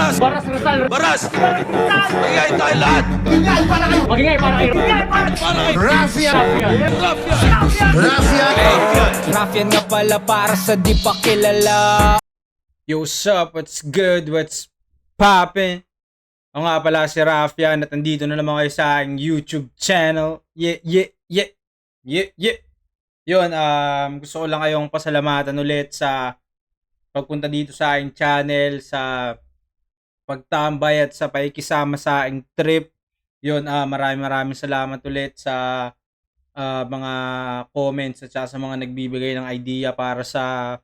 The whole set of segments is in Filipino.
Baras! Baras Rizal. Baras! Magigay tayo lahat! Magingay para kayo. Para kay Rafia! Rafia! Raffian nga pala para sa di pa kilala. Yo, what's up? What's good? What's poppin'? Ako nga pala si Raffian at nandito na naman kayo sa aking YouTube channel. Yeah. Yun, gusto ko lang kayong pasalamatan ulit sa pagpunta dito sa aking channel, sa pagtambay at sa pakikisama sa aking trip. Yun, maraming salamat ulit sa mga comments at sa mga nagbibigay ng idea para sa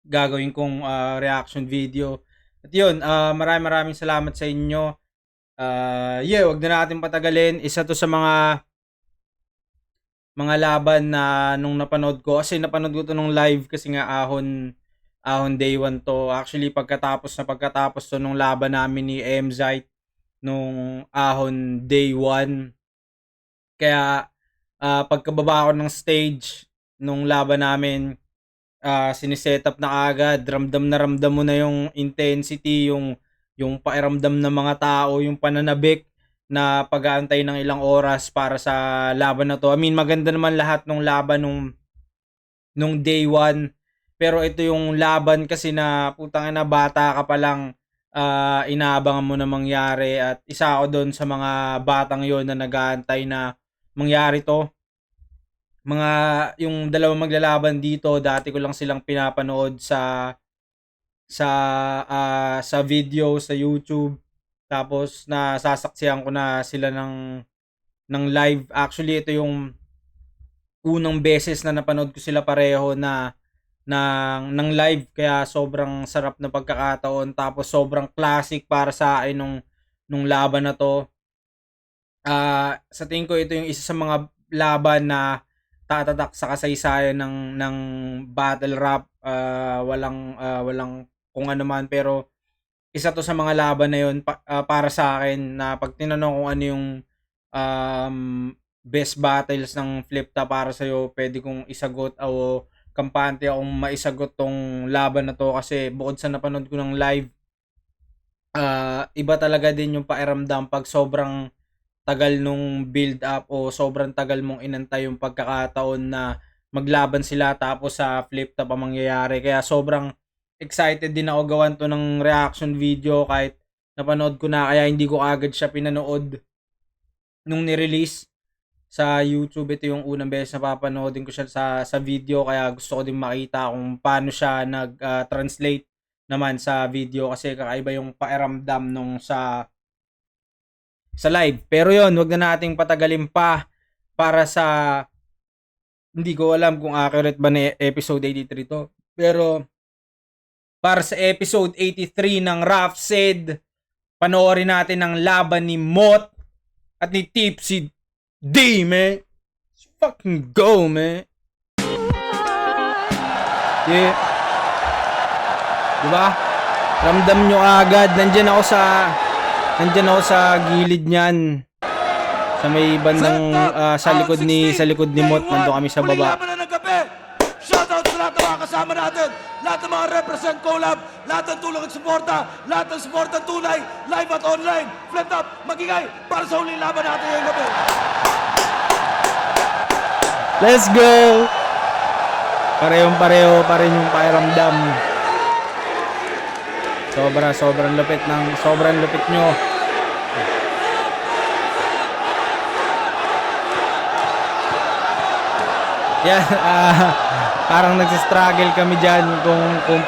gagawin kong reaction video. At yun, maraming salamat sa inyo. Wag na natin patagalin. Isa to sa mga laban na nung napanood ko. Kasi napanood ko to nung live kasi nga ahon day 1 to. Actually, pagkatapos to nung laban namin ni MZite nung ahon day 1. Kaya pagkababa ko ng stage nung laban namin, siniset up na agad, ramdam mo na yung intensity, yung pakiramdam ng mga tao, yung pananabik na pag-aantay ng ilang oras para sa laban na to. I mean, maganda naman lahat ng laban nung day 1, pero ito yung laban kasi na putang ina, bata ka pa lang, inaabangan mo na mangyari, at isa ako doon sa mga batang yon na nag-aantay na mangyari to. Yung dalawang maglalaban dito, dati ko lang silang pinapanood sa video sa YouTube, tapos nasasaksihan ko na sila ng live. Actually, ito yung unang beses na napanood ko sila pareho ng live, kaya sobrang sarap na pagkakataon, tapos sobrang classic para sa akin nung laban na to. Sa tingin ko ito yung isa sa mga laban na tatatak sa kasaysayan ng battle rap. Walang kung ano man, pero isa to sa mga laban na yun para sa akin, na pag tinanong kung ano yung best battles ng flip top para sa'yo, pwede kong isagot o kampante akong maisagot tong laban na to, kasi bukod sa napanood ko ng live, iba talaga din yung pakiramdam pag sobrang tagal nung build up o sobrang tagal mong inantay yung pagkakataon na maglaban sila, tapos sa flip top ang mangyayari. Kaya sobrang excited din ako gawan to ng reaction video, kahit napanood ko na, kaya hindi ko agad siya pinanood nung ni-release sa YouTube. Ito yung unang beses na papanoodin ko siya sa video, kaya gusto ko din makita kung paano siya nag-translate naman sa video, kasi kakaiba yung pakiramdam nung sa live. Pero yon, wag na nating patagalin pa para sa, hindi ko alam kung accurate ba na episode 83 to, pero para sa episode 83 ng Raf Said, panoorin natin ang laban ni Mot at ni Tipsy D, man. Let's fucking go, man. Yeah. Diba? Ramdam nyo agad. Nandyan ako sa gilid niyan. Sa may bandang sa likod ni Mot, nandun kami sa baba. Laban na ng gabi. Shoutout sa lahat ng mga kasama natin, lahat ng mga represent collab, lahat ng tulong at suporta, lahat ng suporta tunay, live at online. Flip top, magingay para sa huling laban natin ngayong gabi. Let's go! Parehong-pareho pa rin yung pakiramdam. Sobrang lupit nyo. Yan, parang nagsistruggle kami dyan kung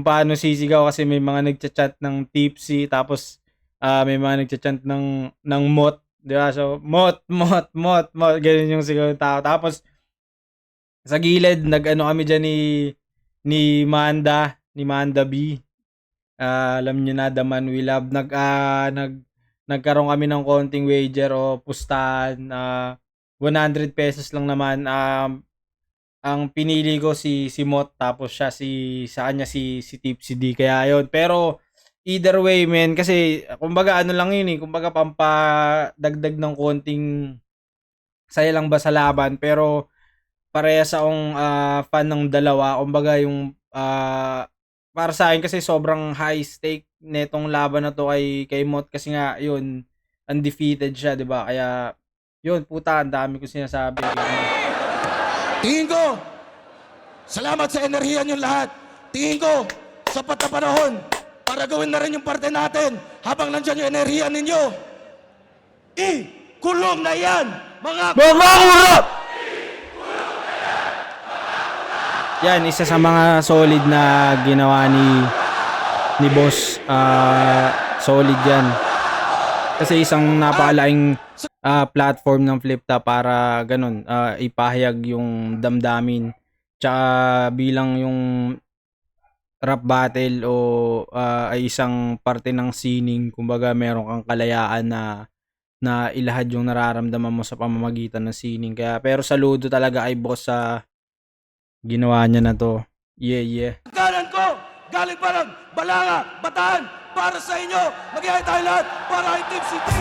paano sisigaw, kasi may mga nagchat-chat ng Tipsy, tapos may mga nagchat-chat ng Mot, di ba? So, Mot, ganun yung sigaw ng tao. Tapos, sa gilid, nag-ano kami dyan ni Manda B. Alam nyo na, the man we love. Nagkaroon kami ng konting wager o pustahan. 100 pesos lang naman. Ang pinili ko si Mot, tapos sa kanya si Tipsy D. Kaya yun. Pero either way, men, kasi kumbaga ano lang yun, kumbaga pampadagdag ng konting saya lang ba sa laban. Pero parehas akong fan ng dalawa. Kumbaga yung para sa akin kasi sobrang high stake netong laban na to kay Mot kasi nga yun undefeated siya, 'di ba? Kaya yun, puta, ang dami ko sinasabi. Tingin ko, salamat sa enerhiya niyong lahat. Tingin ko, sapat na panahon para gawin na rin yung parte natin habang nandyan yung enerhiya ninyo. Kulong na yan, mga urap! Yan, isa sa mga solid na ginawa ni boss. Solid yan. Kasi isang napakalaking platform ng FlipTop para ganun, ipahayag yung damdamin. Tsaka bilang yung rap battle o ay isang parte ng sining, kumbaga meron kang kalayaan na ilahad yung nararamdaman mo sa pamamagitan ng sining. Kaya pero saludo talaga ay boss sa ginawa niya na to. Yeah. kanan ko, galing pa ng Balanga, Bataan, para sa inyo. Mag-ihay tayo lahat para kay Team City.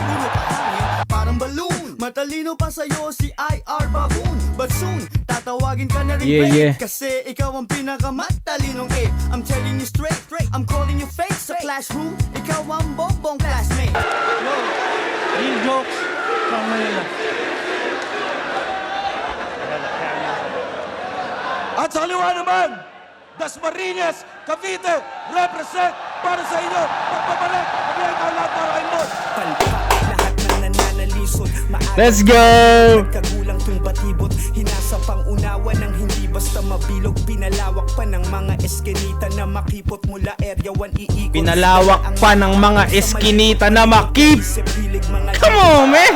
Parang balloon, matalino pa sa'yo si IR Baboon. But soon, tatawagin ka na rin Yeah. kasi ikaw ang pinakamatalinong ape. I'm telling you straight, I'm calling you fake. Sa classroom, ikaw ang bobong classmate. Real jokes from Manila. At sa kaliwa naman, Dasmariñas, Cavite, represent para sa inyo. Pagpapalik, mag-ihay tayo lahat para kay Mot. Lahat ng nananalisod, Let's go! Kagulang tung batibot, hinasa pang unawa ng hindi basta mabilog. Pinalawak pa ng mga eskinita na makipot mula area 1 iikot. Pinalawak pa ng mga eskinita na makip. Come on, man!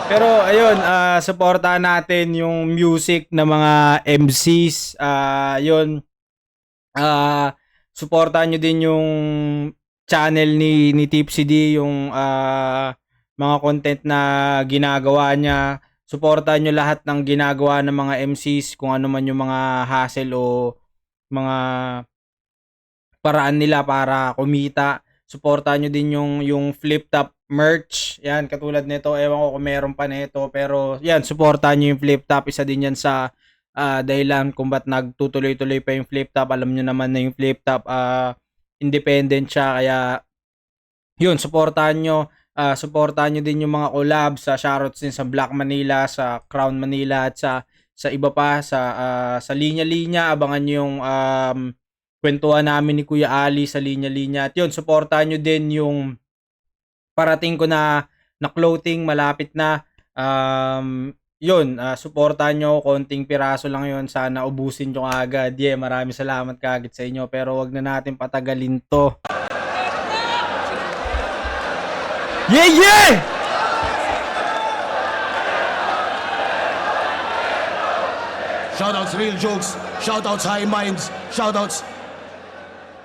Pero ayun, supportahan natin yung music ng mga MCs. Yun. Supportahan nyo din yung channel ni Tipsy D, yung mga content na ginagawa niya. Supportahan nyo lahat ng ginagawa ng mga MCs, kung ano man yung mga hassle o mga paraan nila para kumita. Supportahan nyo din yung FlipTop merch. Yan, katulad nito. Ewan ko kung meron pa nito. Pero yan, supportahan nyo yung FlipTop. Isa din yan sa dahilan kung ba't nagtutuloy-tuloy pa yung FlipTop. Alam nyo naman na yung FlipTop independent siya. Kaya yun, supportahan nyo. Supportahan nyo din yung mga collab sa shoutouts din sa Black Manila, sa Crown Manila, at sa iba pa, sa linya-linya. Abangan nyo yung kwentuhan namin ni Kuya Ali sa linya-linya. At yun, supportahan nyo din yung parating ko na clothing, malapit na. Yun, supportahan nyo, konting piraso lang yun. Sana ubusin nyo agad. Yeah, maraming salamat kagad sa inyo. Pero wag na natin patagalin to. Yeah! Shoutouts Real Jokes, shoutouts High Minds, shoutouts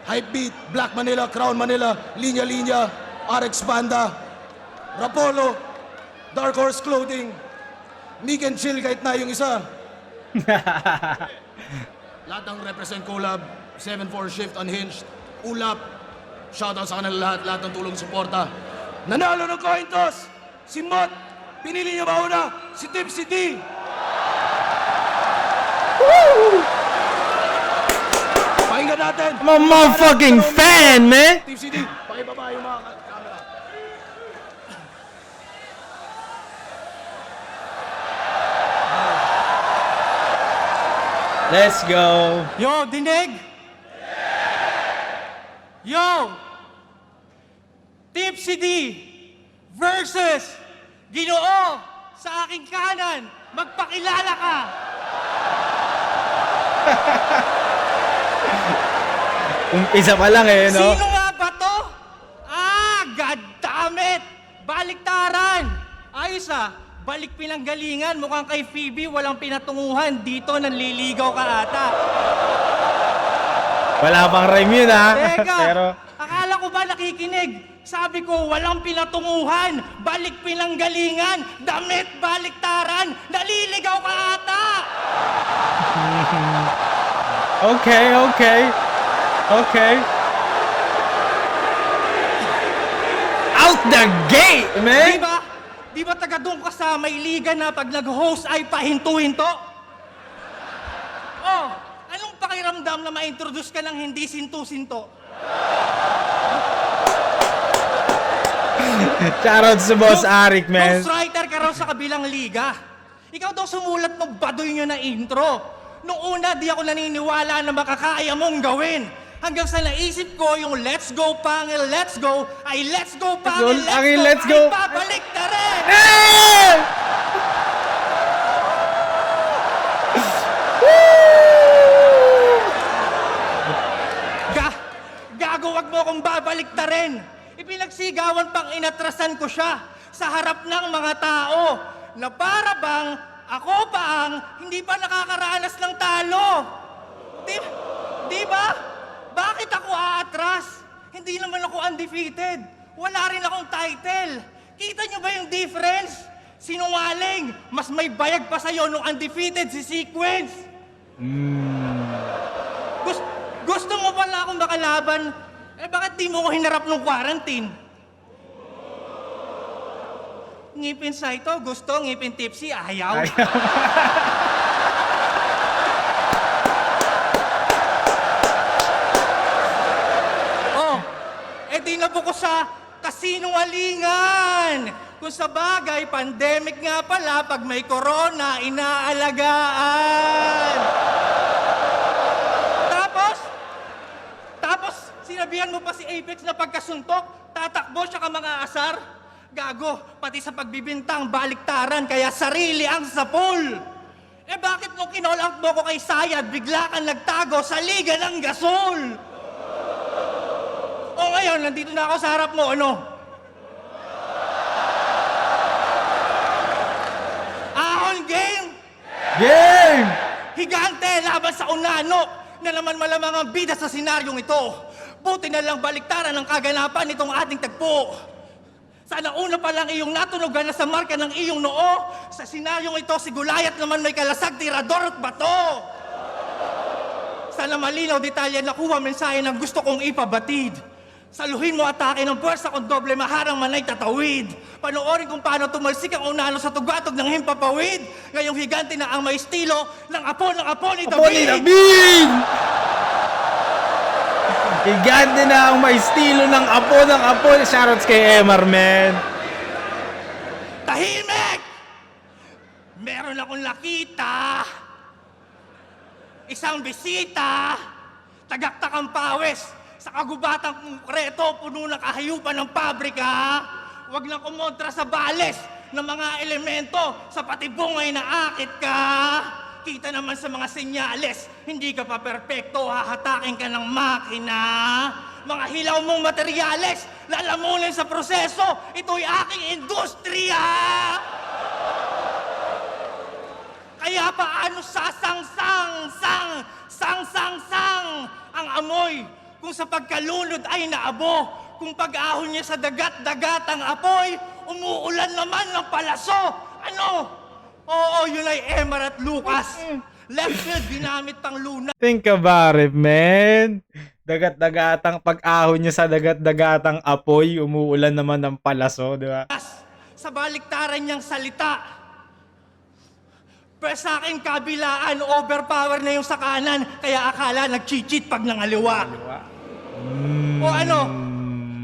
Hypebeat, Black Manila, Crown Manila, Linya Linya, RX Banda, Rapolo, Dark Horse Clothing, Meek and Chill kahit na yung isa. Lahat ng represent collab, 7-4 Shift Unhinged, Ulap, shoutout sa kanila lahat ng tulong suporta. Nanalo ng coin toss, si Mot, pinili niya mauna, si Tipsy D. Pakinggan natin. I'm a motherfucking fan, man! Tipsy D, pakibaba yung mga camera. Let's go! Yo, dinig! Yo! Tipsy D versus Ginoo sa aking kanan. Magpakilala ka! Umpisa pa lang no? Sino nga ba to? God damn it! Baliktaran! Ayos balik pinanggalingan. Mukhang kay Phoebe walang pinatunguhan. Dito nanliligaw ka ata. Wala pang rhyme yun, Teka, Pero, akala ko ba nakikinig? Sabi ko, walang pinatunguhan, balik pinanggalingan, damit baliktaran, naliligaw ka ata! Okay. Out the gate, man! Di ba taga doon ka sa Mailigan na pag nag-host ay pahinto-hinto? Oh, anong pakiramdam pakiramdam na ma-introduce ka ng hindi sinto-sinto? Shoutout sa Boss Arik, man. Ghostwriter ka raw sa kabilang liga. Ikaw daw sumulat ng baduy nyo na intro. Nung una, di ako naniniwala na makakaya mong gawin. Hanggang sa naisip ko, yung let's go, pangil, let's go, ay let's go, pangil, let's go, ay babalik na rin! Eh! Gago, wag mo akong babalik na rin. Ipinagsigawan pang inatrasan ko siya sa harap ng mga tao na para bang ako pa ang hindi pa nakakaranas ng talo. Di ba? Bakit ako aatras? Hindi naman ako undefeated. Wala rin akong title. Kita nyo ba yung difference? Sinungaling, mas may bayag pa sa'yo nung undefeated si Sequence. Gusto mo pala akong makalaban, eh bakit di mo ko hinarap nung quarantine? Ngipin sa ito, gusto, ngipin tipsy, ayaw. Oh, eh di na po ko sa kasinungalingan. Kung sa bagay, pandemic nga pala, pag may corona, inaalagaan. Tapos, sinabihan mo pa si Apex na pagkasuntok, tatakbo siya ka mga asar. Gago, pati sa pagbibintang, baliktaran, kaya sarili ang sapul. Eh bakit nung kinall-out mo ko kay Sayad, bigla kang nagtago sa Liga ng Gasol? O ngayon, nandito na ako sa harap mo, ano? Ahon game! Game! Higante laban sa Unano na naman malamang ang bida sa senaryong ito. Buti na lang baliktaran ang kaganapan nitong ating tagpo. Sana una pa lang iyong natunugan na sa marka ng iyong noo. Sa senaryong ito, si Gulayat naman may kalasag, tirador at bato. Sana malinaw detalye nakuha mensahe ng gusto kong ipabatid. Saluhin mo atake ng puwersa kung doble maharang manay tatawid. Panoorin kung paano tumalsik ang Unano sa tugatog ng himpapawid. Ngayong higante na ang may estilo ng apo ni David. Higante na ang may estilo ng apo. Shoutouts kay Emar, man. Tahimik! Meron akong nakita. Isang bisita. Tagaktak ang pawis. Sa kagubatang konkreto, puno ng kahayupan ng pabrika. Huwag lang kumontra sa bales ng mga elemento sa patibong ay naakit ka. Kita naman sa mga senyales, hindi ka pa perpekto, hahatakin ka ng makina. Mga hilaw mong materyales, lalamunin sa proseso, ito'y aking industriya. Kaya paano sangsang ang amoy? Kung sa pagkalunod ay naabo, kung pag-ahon niya sa dagat-dagatang apoy, umuulan naman ng palaso. Ano? Oo, yun ay Emar at Lucas. Left field, ginamit pang luna. Think about it, man. Dagat-dagatang pag-ahon niya sa dagat-dagatang apoy, umuulan naman ng palaso, di ba? Sa baliktaran niyang salita. Pero sa akin kabilaan, overpower na yung sa kanan, kaya akala nag-cheat pag nangaliwa. O ano?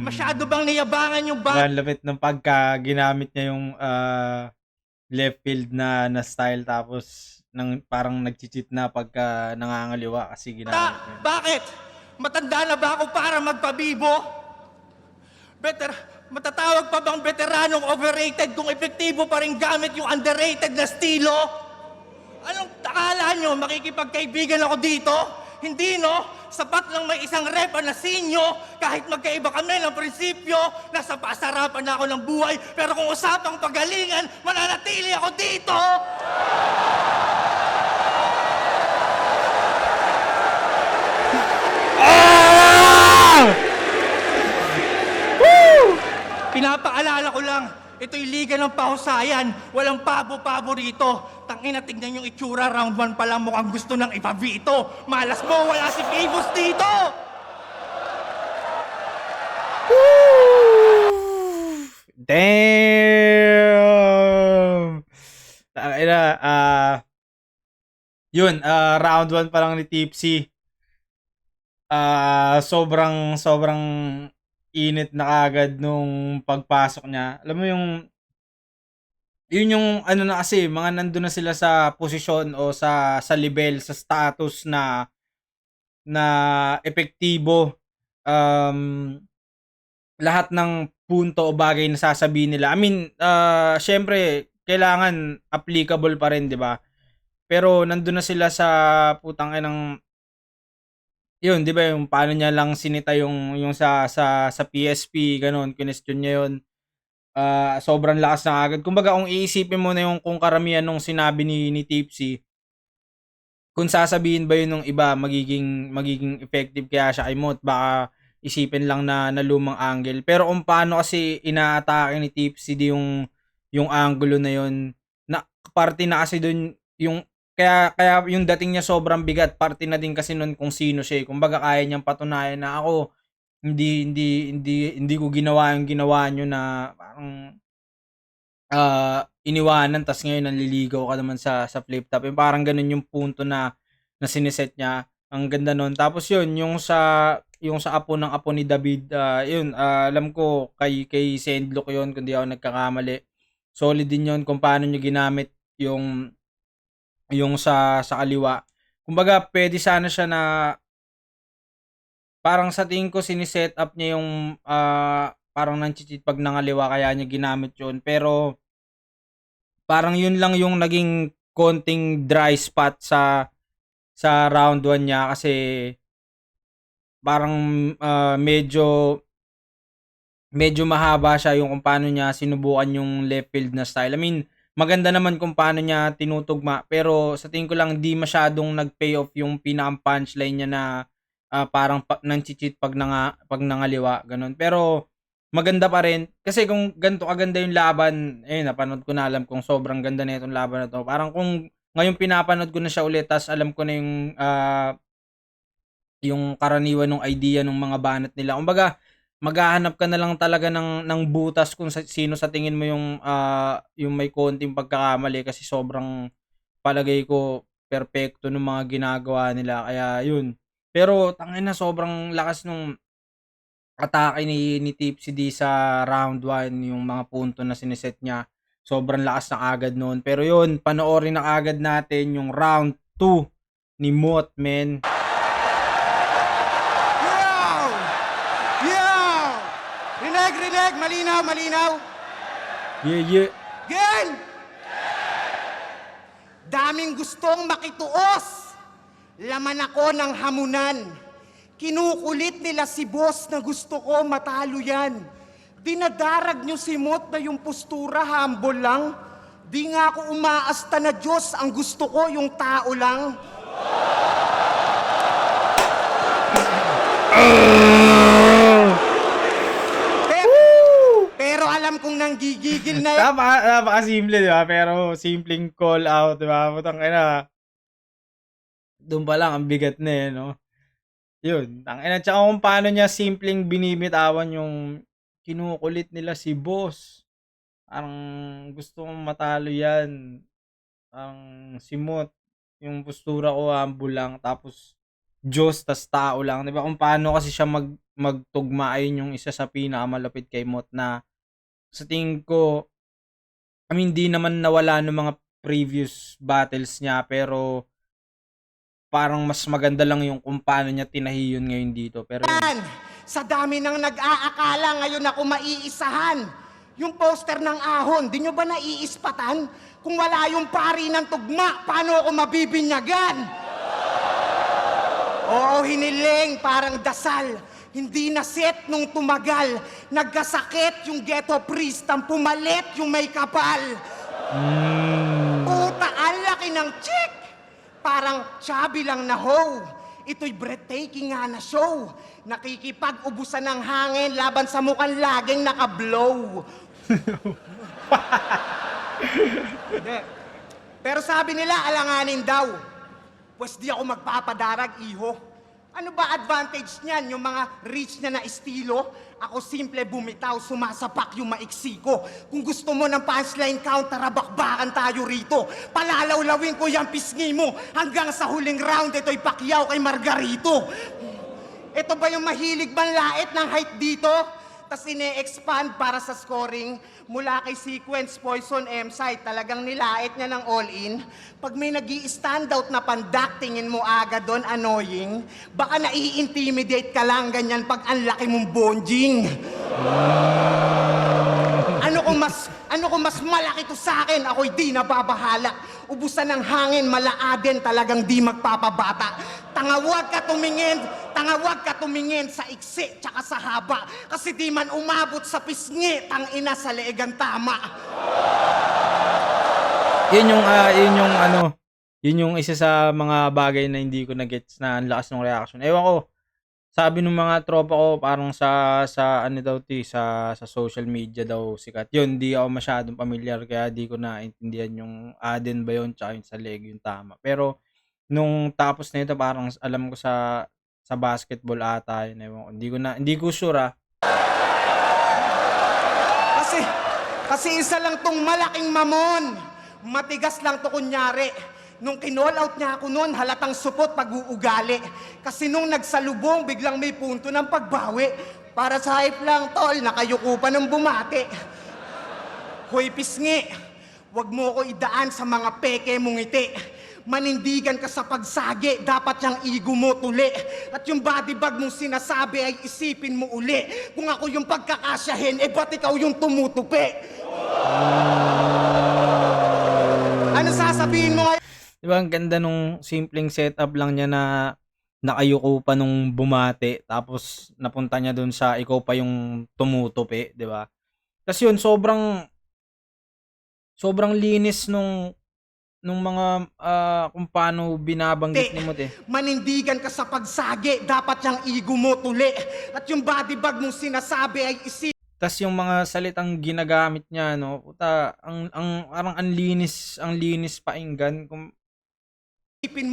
Masyado bang niyabangan yung Ang lamit ng pagka ginamit niya yung left field na style tapos parang nag-cheat na pagka nangangaliwa kasi ginamit niya. Bakit? Matanda na ba ako para magpabibo? Matatawag pa bang veteranong overrated kung epektibo pa rin gamit yung underrated na estilo? Anong akala nyo? Makikipagkaibigan ako dito? Hindi, no? Sapat lang may isang rep na sinyo, kahit magkaiba kami ng prinsipyo, nasa pasarapan na ako ng buhay, pero kung usapang pagalingan, mananatili ako dito! Pinapaalala ko lang, ito'y liga ng pahusayan, walang pabo-pabo rito. Tangina, tignan yung itsura, round 1 pa lang mukhang gusto nang ipavito. Malas mo, wala si Pibos dito! Damn! Yun, round 1 pa lang ni Tipsy. sobrang sobrang init na kaagad nung pagpasok niya. Alam mo yung yun yung ano na kasi, mga nandun na sila sa posisyon o sa level, sa status na epektibo. Um, lahat ng punto o bagay na sasabihin nila. I mean, syempre kailangan applicable pa rin, 'di ba? Pero nandun na sila sa putang inang yun, 'di ba, yung paano niya lang sinita yung sa PSP gano'n, kinwestiyon niya yun. Sobrang lakas na agad. Kumbaga kung iisipin mo na yung kung karamihan nung sinabi ni Tipsy, kung sasabihin ba yun nung iba magiging effective kaya siya kay Mot, baka isipin lang na lumang angle. Pero kung paano kasi inaatake ni Tipsy yung angulo na yun, na parte na kasi dun yung kaya yung dating niya sobrang bigat, parte na din kasi nun kung sino siya. Kumbaga kaya niyang patunayan na ako hindi ko ginawa yung ginawa niyo na parang iniwanan tas ngayon nanliligaw ka naman sa flip top. Yung parang ganun yung punto na siniset niya. Ang ganda nun. Tapos yun, yung sa apo ni David, yun, alam ko kay Sendlock yun, kung di ako nagkakamali. Solid din yun kung paano niya ginamit yung sa kaliwa. Kumbaga, pwede sana siya na parang sa tingin ko siniset up niya yung parang nanchichit pag nangaliwa kaya niya ginamit yun. Pero parang yun lang yung naging konting dry spot sa round 1 niya kasi parang medyo mahaba siya yung kung paano niya sinubukan yung left field na style. I mean, maganda naman kung paano niya tinutugma pero sa tingin ko lang di masyadong nag-pay off yung pinakang punchline niya na parang nanchichit pag nangaliwa, ganun. Pero maganda pa rin kasi kung ganito kaganda yung laban, napanood ko na, alam kong sobrang ganda na itong laban na to. Parang kung ngayon pinapanood ko na siya ulit tas alam ko na yung karaniwan ng idea ng mga banat nila. Kumbaga, maghahanap ka na lang talaga ng butas kung sino sa tingin mo yung may konting pagkakamali kasi sobrang palagay ko perpekto ng mga ginagawa nila. Kaya yun. Pero tangina sobrang lakas nung atake ni Tipsy D sa round 1, yung mga punto na siniset niya. Sobrang lakas na agad noon. Pero yun, panoorin na agad natin yung round 2 ni Mot, men. Yow! Yow! Rinig! Malinaw! Yeah. Gen! Daming gustong makituos. Laman ako ng hamunan. Kinukulit nila si boss na gusto ko matalo yan. Dinadarag nyo si Mot na yung postura humble lang. Di nga ako umaasta na Diyos, ang gusto ko yung tao lang. Pero alam kong nanggigigil na yan. Napakasimple, di ba? Pero simpleng call out, di ba? Putang ina. Doon pa lang, ang bigat na eh, no? Yun. Tangina, tsaka kung paano niya simpleng binibitawan yung kinukulit nila si boss. Parang gusto kong matalo yan. Ang simot. Yung postura ko, humble lang. Tapos, Diyos, tas tao lang. Diba? Kung paano kasi siya magtugma, ayun yung isa sa pinakamalapit kay Mot na sa tingin ko, I mean, di naman nawala ng mga previous battles niya, pero parang mas maganda lang yung kung paano niya tinahi yun ngayon dito. Pero yun, Sa dami ng nag-aakala ngayon ako maiisahan. Yung poster ng ahon, di nyo ba naiispatan? Kung wala yung pari ng tugma, paano ako mabibinyagan? Oo, hiniling, parang dasal. Hindi na set nung tumagal. Nagkasakit yung ghetto priest, ang pumalit yung may kapal. Puta, ang laki ng chick! Parang chubby lang na hoe. Ito'y breathtaking nga na show. Nakikipag-ubusan ng hangin laban sa mukhang laging nakablow. Hindi. Pero sabi nila, alanganin daw. Pues di ako magpapadarag, iho. Ano ba advantage niyan, yung mga rich na estilo? Ako simple bumitaw, sumasapak yung maiksi ko. Kung gusto mo ng punchline count, tarabakbakan tayo rito. Palalawlawin ko yung pisngi mo hanggang sa huling round, ito'y Pacquiao kay Margarito. Ito ba yung mahilig manlait ng height dito? Tas ine-expand para sa scoring mula kay Sequence, Poison, M-Site. Talagang nilait niya ng all-in. Pag may nag stand out na pandak, tingin mo agad doon, annoying. Baka nai-intimidate ka lang ganyan pag ang laki mong bonjing. Ano kung mas malaki to sa akin, ako'y di nababahala. Ubusan ng hangin, malaaden, talagang di magpapabata. Tangawag ka tumingin sa iksi tsaka sa haba. Kasi di man umabot sa pisngi, tangina sa leegang tama. Yun yung isa sa mga bagay na hindi ko na-gets na ang lakas ng reaction. Ewan ko, sabi ng mga tropa ko parang sa ano daw sa social media daw sikat. Yun, di ako masyadong familiar kaya di ko naintindihan yung Aden ba yun tsaka yung sa leg yung tama. Pero nung tapos na ito parang alam ko sa basketball ata yun. Ewan ko, hindi ko sure ah. Kasi isa lang tong malaking mamon. Matigas lang to kunyari. Nung kinall out niya ako noon, halatang supot pag-uugali. Kasi nung nagsalubong, biglang may punto ng pagbawi. Para sa hype lang, tol, nakayuko pa ng bumati. Hoy, pisngi, wag mo ko idaan sa mga peke mong ngiti. Manindigan ka sa pagsagi, dapat yung ego mo tuli. At yung body bag mong sinasabi ay isipin mo uli. Kung ako yung pagkakasyahin, ba't ikaw yung tumutupi? Ano sasabihin mo ngayon? Diba ang ganda nung simpleng setup lang niya na nakayuko pa nung bumate tapos napunta niya dun sa ikaw pa yung tumutupi, di ba? Tapos yun, sobrang linis nung mga kung paano binabanggit ni Mut eh. Manindigan ka sa pagsagi, dapat yung ego mo tuli. At yung body bag mong sinasabi ay isipin Tas yung mga salitang ginagamit niya, no, puta, parang ang linis pakinggan. mo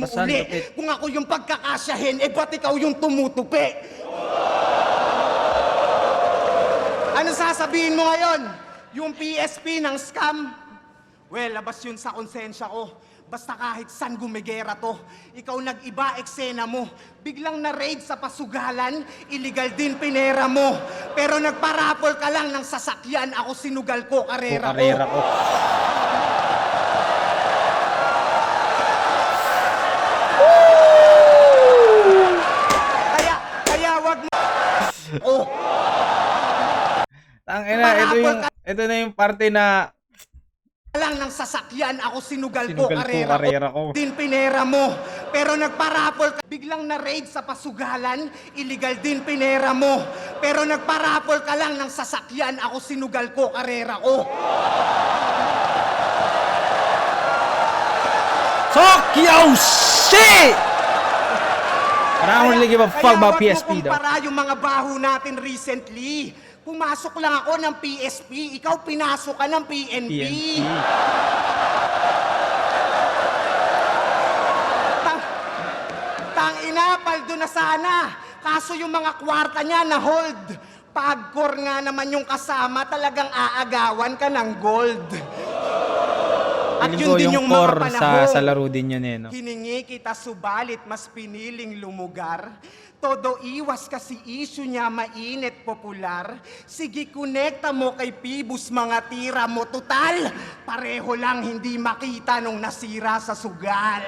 Basan uli. lupit. Kung ako yung pagkakasyahin, ba't ikaw yung tumutupi? Ano sasabihin mo ngayon? Yung PSP ng scam? Well, labas yun sa konsensya ko. Basta kahit saan gumigera to. Ikaw nag-iba, eksena mo. Biglang na-raid sa pasugalan, illegal din pinera mo. Pero nagparapol ka lang ng sasakyan, ako sinugal ko, karera ko. Karera ko. Kaya wag mo... Oh, Tangina, ito na yung parte na lang ng sasakyan, ako sinugal sinugal ko, ko, karera karera ko. ko. Din pinera mo. Pero nagparapol ka, biglang na-raid sa pasugalan, illegal din pinera mo. Pero nagparapol ka lang ng sasakyan, ako sinugal ko, karera ko. Fuck you, shit! I don't really give a fuck about PSP though. Kaya wag mo kumpara yung mga baho natin recently. Pumasok lang ako ng PSP, ikaw pinasok ka ng PNP. Tangina, paldo na sana. Kaso yung mga kwarta niya na hold. Pagkor nga naman yung kasama, talagang aagawan ka ng gold. At Feeling yun ko din yung yung mga core panahon. sa laro din yun eh, no? Hiningi kita subalit mas piniling lumugar. Todo iwas kasi issue niya mainit popular. Sige, konekta mo kay Pibus mga tira mo. Total, pareho lang hindi makita nung nasira sa sugal.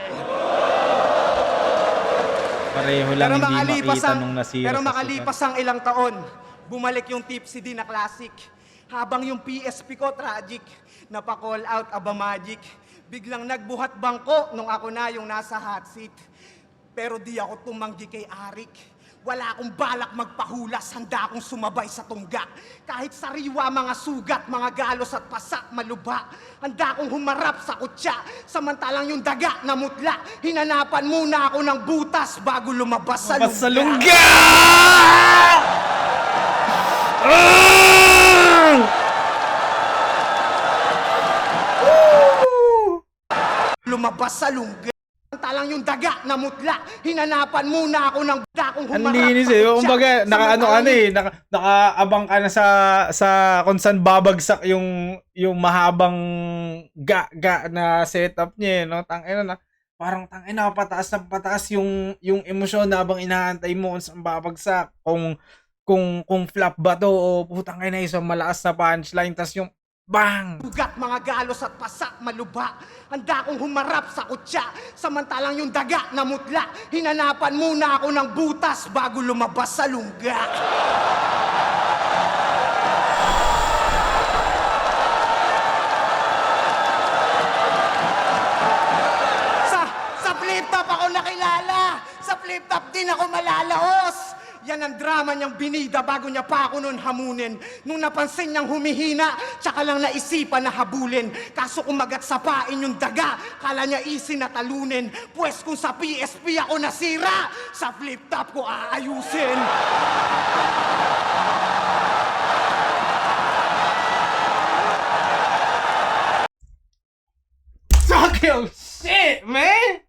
Pareho lang hindi makita nung nasira Pero sa makalipas ang ilang taon, bumalik yung Tipsy D na classic. Habang yung PSP ko tragic, napa-call out aba magic. Biglang nagbuhat bangko nung ako na yung nasa hot seat. Pero di ako tumanggi kay Arik. Wala akong balak magpahulas, handa akong sumabay sa tungga. Kahit sariwa mga sugat, mga galos at pasak maluba. Handa akong humarap sa kutsa, samantalang yung daga na mutla. Hinanapan muna ako ng butas bago lumabas sa lungga. Sa lungga! Lumabas sa lungga. Samantalang yung daga na mutla. Hinanapan muna ako ng dakong Ang humarap linis sa eh. kutsa. Kumbaga, nakaabang ka na sa kung saan babagsak yung mahabang ga na setup niya, no? Tangina na. parang tangina pataas na pataas yung emosyon na habang inaantay mo kung saan babagsak, kung flop ba to o putang ina isang malakas na punchline tas yung bang. Ugat, mga galos at pasak, maluba. Handa akong humarap sa kutya. Samantalang yung daga na mutla. Hinanapan muna ako ng butas bago lumabas sa lungga. Sa flip-top ako nakilala. Sa flip-top din ako malalaos. Yan ang drama niyang binida bago niya pa ako nun hamunin. Nung napansin niyang humihina, tsaka lang naisipan na habulin. Kaso kumagat sa pain yung daga, kala niya easy na talunin. Pwes kung sa PSP ako nasira, sa flip-top ko aayusin. Suck your shit, man!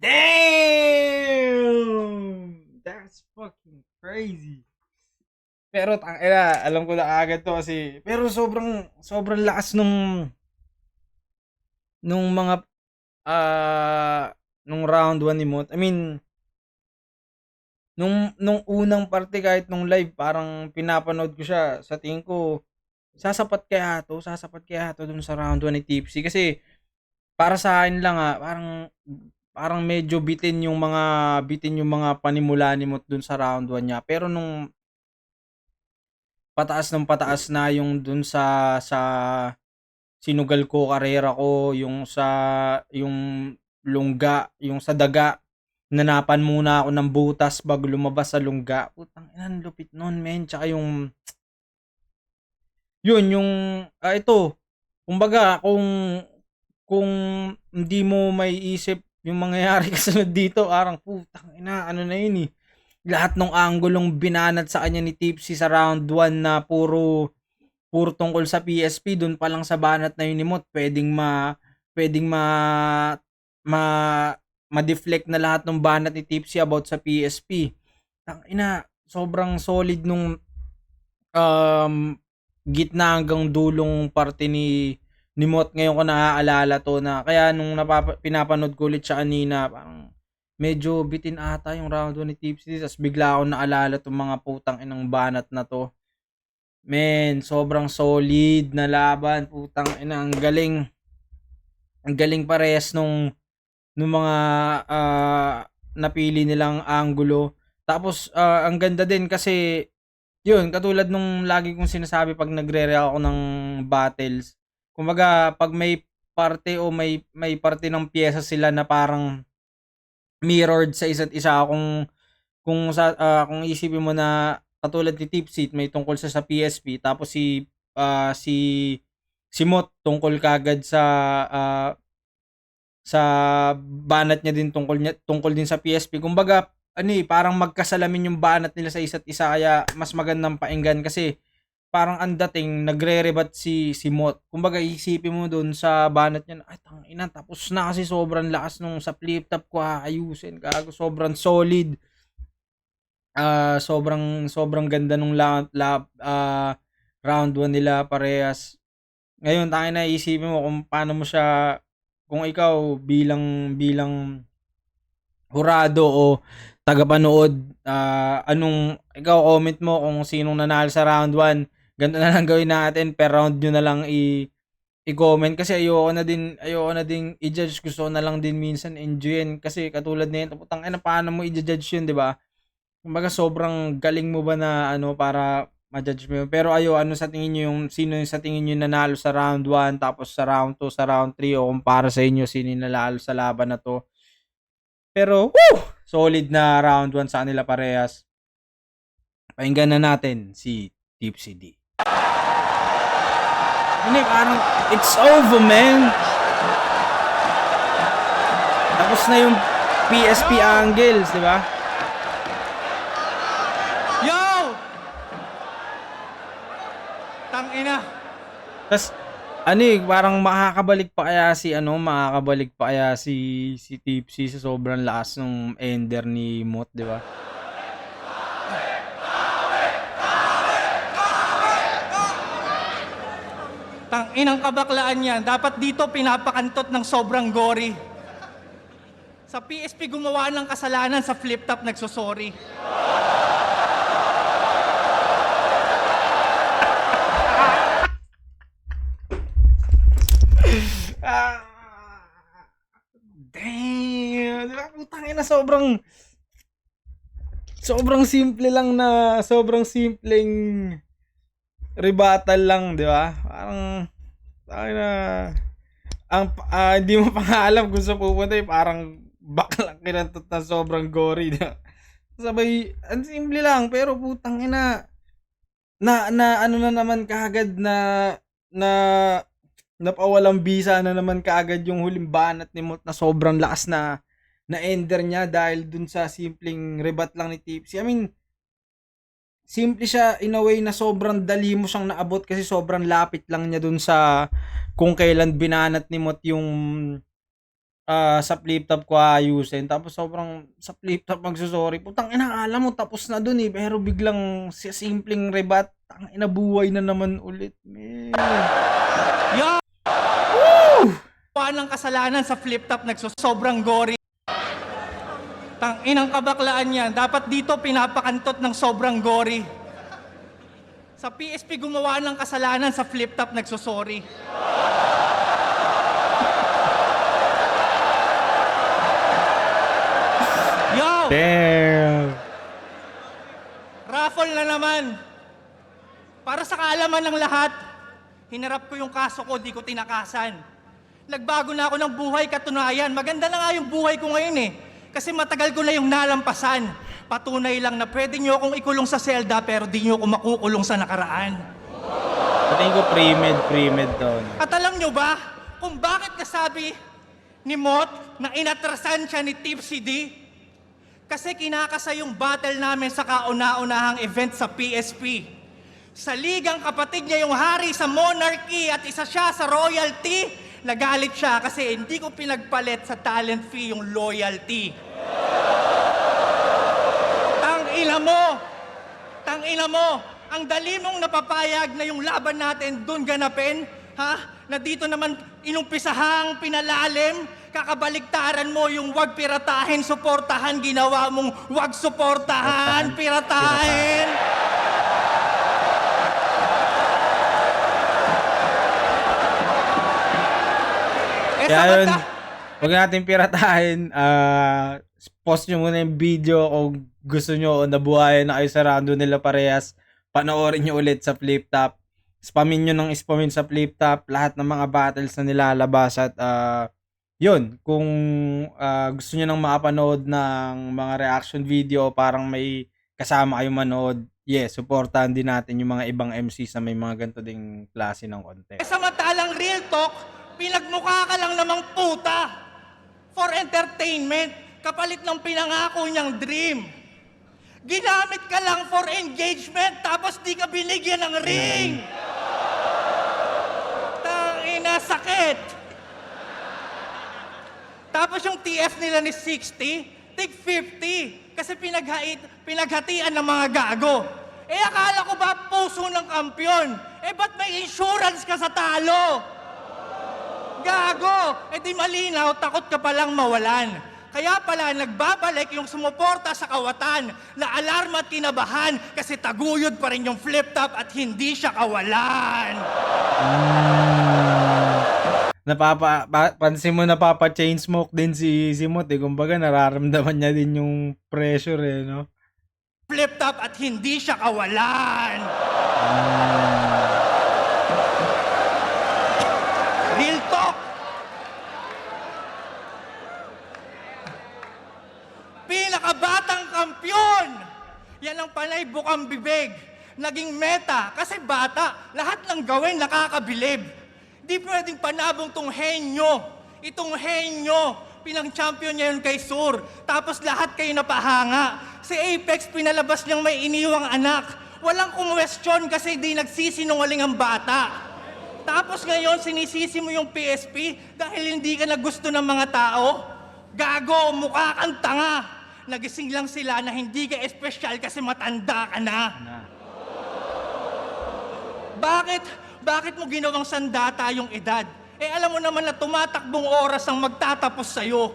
Damn! That's fucking crazy. Pero tangina, alam ko na agad to kasi pero sobrang lakas nung mga nung round 1 ni Mot. I mean nung unang parte kahit nung live parang pinapanood ko siya sa tingin ko sasapat kaya to dun sa round 1 ni Tipsy kasi para sa akin lang parang medyo bitin yung mga panimula ni Mot dun sa round 1 niya. Pero nung pataas na yung dun sa sinugal ko karera ko, yung lungga, yung sa daga, nanapan muna ako ng butas bago lumabas sa lungga. Putang ina, lupit nun, men. Tsaka yung ito, kumbaga, kung hindi mo may isip yung mangyayari kasunod dito, parang putang ina, ano na yun eh. Lahat ng anggulong binanat sa kanya ni Tipsy sa round 1 na puro tungkol sa PSP, dun pa lang sa banat na yun ni Mot, pwedeng ma-deflect na lahat ng banat ni Tipsy about sa PSP. Tangina, sobrang solid nung gitna hanggang dulong parte ni Mot. Ngayon ko naaalala to na kaya nung pinapanood ko ulit siya kanina, parang medyo bitin ata yung round 1 ni Tipsy. Tapos bigla ako naalala tong mga putang inang banat na to. Men, sobrang solid na laban. Putang ina, ang galing. Ang galing parehas nung mga napili nilang anggulo. Tapos, ang ganda din kasi, yun, katulad nung lagi kong sinasabi pag nagre-react ako ng battles. Kumbaga, pag may parte o may parte ng piyesa sila na parang mirrored sa isa't isa, kung isipin mo na katulad ni Tipsy may tungkol sa PSP, tapos si Mot tungkol kagad sa banat niya din tungkol din sa PSP. Kumbaga parang magkasalamin yung banat nila sa isa't isa, kaya mas magandang painggan kasi parang ang dating nagre-rebat si Mot. Kumbaga isipin mo doon sa banat niya, ay tangina, tapos na kasi sobrang lakas nung sa flip top ko, ayusin kago, sobrang solid. Sobrang ganda nung round 1 nila parehas. Ngayon tangina, isipin mo kung paano mo siya, kung ikaw bilang hurado o tagapanood, anong ikaw comment mo kung sinong nanalo sa round 1. Ganito na lang gawin natin, per round nyo na lang i-comment kasi ayoko na din i-judge. Gusto ko na lang din minsan enjoyin kasi katulad nito, putang ina, paano mo i-judge yun, di ba? Kumbaga sobrang galing mo ba na para ma-judge mo. Pero ano sa tingin niyo, sino yung sa tingin niyo nanalo sa round 1, tapos sa round 2, sa round 3, o kung para sa inyo sino yung nanalo sa laban na to. Pero solid na round 1 sa kanila parehas. Pakinggan na natin si Tipsy D. Hindi, parang it's over, man. Tapos na yung PSP angles, di ba? Yo! Tangina. Tapos parang makakabalik pa kaya si Tipsy sa sobrang lakas ng ender ni Mot, di ba? Tanginang kabaklaan yan. Dapat dito pinapakantot ng sobrang gory. Sa PSP gumawa ng kasalanan, sa flip top nagsosorry. Ah, damn. Di ba? Putang ina, sobrang simple lang na sobrang simpleng rebuttal lang, di ba? Parang na hindi mo pa nga alam kung saan pupunta, parang baklang kinantot na sobrang gory na. Sabay, ang simple lang, pero putang ina, na ano na naman kaagad na napawalang bisa na naman kaagad yung huling banat ni Mot na sobrang lakas na ender niya dahil dun sa simpleng rebat lang ni Tipsy. I mean, simple siya in a way na sobrang dali mo siyang naabot kasi sobrang lapit lang niya dun sa kung kailan binanat ni Mot yung sa flip top ko ayusin. Tapos sobrang sa flip top magsusorry. Putang ina, alam mo tapos na dun eh. Pero biglang si simpleng rebat, tang ina, buhay na naman ulit. Man. Yo! Gawa ng kasalanan, sa flip top nagsosobrang gory. Inang kabaklaan yan. Dapat dito pinapakantot ng sobrang gory. Sa PSP gumawa ng kasalanan, sa flip top nagsosorry. Yo! Damn. Raffle na naman. Para sa kaalaman ng lahat, hinarap ko yung kaso ko, di ko tinakasan. Nagbago na ako ng buhay, katunayan. Maganda na nga yung buhay ko ngayon eh. Kasi matagal ko na yung nalampasan. Patunay lang na pwede nyo akong ikulong sa selda pero di nyo ako makukulong sa nakaraan. Patingin ko pre-med doon. At alam nyo ba kung bakit nasabi ni Mot na inatrasan siya ni Tipsy D? Kasi kinakasa yung battle namin sa kauna-unahang event sa PSP. Sa ligang kapatid niya yung hari sa monarchy at isa siya sa royalty, nagalit siya kasi hindi ko pinagpalit sa talent fee yung loyalty. Tangina mo, ang dali mong napapayag na yung laban natin doon ganapin, ha? Na dito naman inumpisahang pinalalim, kakabaliktaran mo yung wag piratahin, suportahan, ginawa mong wag suportahan, piratahin. Kaya yun, huwag natin piratahin. Post nyo muna yung video kung gusto nyo o nabuhayan na kayo sa rando nila parehas. Panoorin nyo ulit sa flip top. Spamin nyo ng spamin sa flip top. Lahat ng mga battles na nilalabas. At yun, kung gusto nyo nang makapanood ng mga reaction video, parang may kasama kayo manood, supportahan din natin yung mga ibang MCs na may mga ganito ding klase ng content. Samantalang real talk, pinagmukha ka lang namang puta for entertainment, kapalit ng pinangako niyang dream. Ginamit ka lang for engagement, tapos di ka binigyan ng ring. Tangina, sakit. Tapos yung TF nila ni 60, tig 50, kasi pinaghatian ng mga gago. Akala ko ba puso ng kampyon? Ba't may insurance ka sa talo? Gago! Di malinaw, takot ka palang mawalan. Kaya pala nagbabalik yung sumuporta sa kawatan na alarma at kinabahan kasi taguyod pa rin yung flip top at hindi siya kawalan. Pansin mo napapa-chain smoke din si Mot eh. Kumbaga nararamdaman niya din yung pressure eh, no? Flip top at hindi siya kawalan. Real talk. Pinakabatang kampyon. Yan ang panay bukang bibig. Naging meta kasi bata. Lahat ng gawin nakakabilib. Di pwedeng panabong tong henyo. Itong henyo. Pinang-champion niya yun kay Sur. Tapos lahat kayo napahanga. Si Apex pinalabas niyang may iniwang anak. Walang kumwestiyon kasi di nagsisinungaling ang bata. Tapos ngayon sinisisi mo yung PSP dahil hindi ka na gusto ng mga tao. Gago, mukha kang tanga. Nagising lang sila na hindi ka espesyal kasi matanda ka na. Bakit mo ginawang sandata yung edad? Alam mo naman na tumatakbong oras ang magtatapos sa'yo.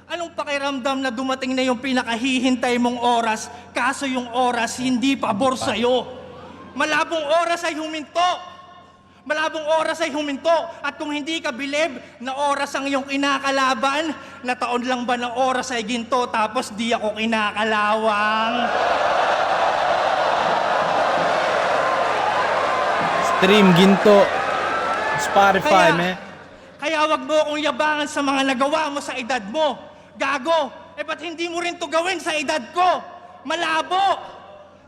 Anong pakiramdam na dumating na yung pinakahihintay mong oras, kaso yung oras hindi pabor sa'yo? Malabong oras ay huminto. Malabong oras ay huminto. At kung hindi ka bilib na oras ang iyong kinakalaban, na taon lang ba ng oras ay ginto tapos di ako kinakalawang? Stream ginto. Spotify, Kaya- me. Kaya wag mo akong yabangan sa mga nagawa mo sa edad mo. Gago, ba't hindi mo rin to gawin sa edad ko? Malabo!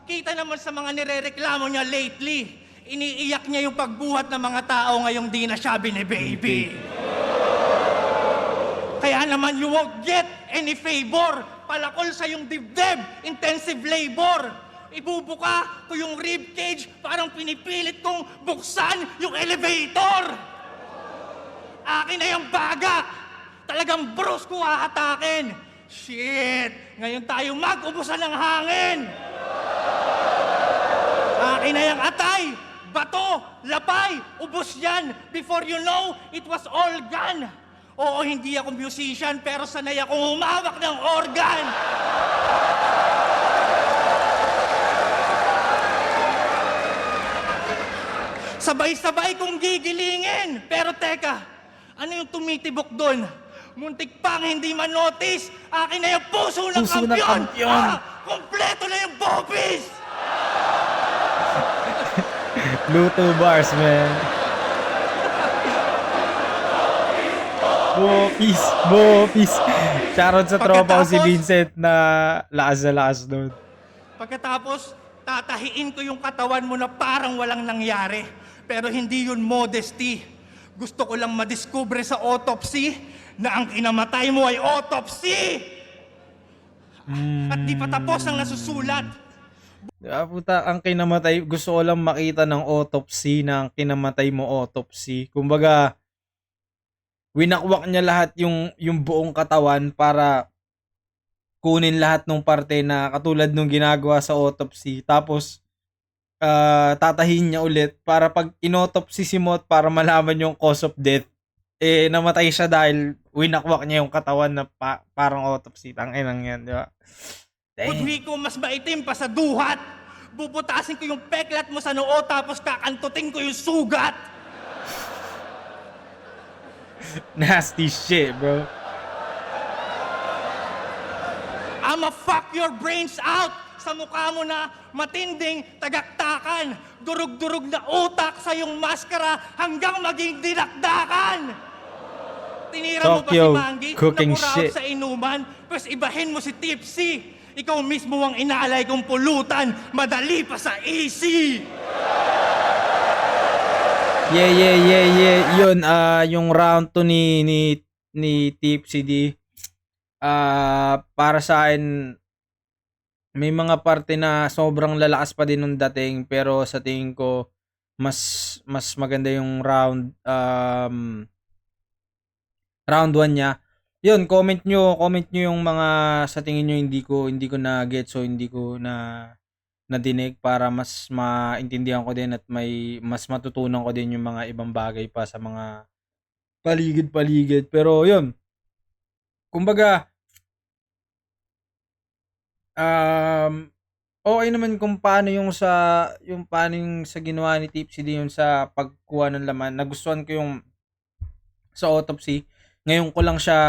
Kita naman sa mga nirereklamo niya lately. Iniiyak niya yung pagbuhat ng mga tao ngayong di na siya bine-baby. Kaya naman you won't get any favor. Palakol sa yung dibdib, intensive labor. Ibubuka ko yung rib cage, parang pinipilit kong buksan yung elevator. Akin na yung baga. Talagang bros ko hahatakin. Shit! Ngayon tayo mag-ubusan ng hangin. Akin na yung atay. Bato, lapay, ubos yan. Before you know, it was all gone. Oo, hindi ako musician, pero sanay akong humawak ng organ. Sabay-sabay kong gigilingin. Pero teka, ano yung tumitibok doon? Muntik pang hindi man-notice. Akin na yung puso ng Puso ng kampiyon. kampiyon. Kompleto na yung bopis. Luto bars, man. Bopis, bopis. Shoutout sa tropa ko si Pagkatapos- Vincent na lakas doon. Pagkatapos, tatahiin ko yung katawan mo na parang walang nangyari. Pero hindi yun modesty. Gusto ko lang madiskubre sa autopsy na ang kinamatay mo ay autopsy! At di pa tapos ang nasusulat. Puta, ang kinamatay, gusto ko lang makita ng autopsy ng kinamatay mo autopsy. Kumbaga, winakwak niya lahat yung buong katawan para kunin lahat ng parte na katulad nung ginagawa sa autopsy. Tapos, tatahin niya ulit para pag inotopsy si Mot para malaman yung cause of death, namatay siya dahil winakwak niya yung katawan na parang autopsy. Tanginang yan, di ba? Budwi ko mas maitim pa sa duhat. Bubutasin ko yung peklat mo sa noo tapos kakantutin ko yung sugat. Nasty shit, bro. I'ma fuck your brains out sa mukha mo na matinding tagaktakan. Durug-durug na utak sa yung maskara hanggang maging dinakdakan. Tinira mo ba si Tokyo, Mangi? cooking Napuraot shit. sa inuman, pues ibahin mo si Tipsy. Ikaw mismo ang inaalay kong pulutan, madali pa sa easy. Yeah. Yun, yung round 2 ni Tipsy D. Para sa akin, may mga parte na sobrang lalakas pa din nung dating, pero sa tingin ko mas maganda yung round 1 niya. Yun, comment nyo yung mga sa tingin nyo hindi ko na get, so hindi ko na dinig para mas maintindihan ko din at mas matutunan ko din yung mga ibang bagay pa sa mga paligid. Pero yun, kumbaga, okay naman kung paano yung sa ginawa ni Tipsy D yung sa pagkuha ng laman. Nagustuhan ko yung sa autopsy. Ngayon ko lang siya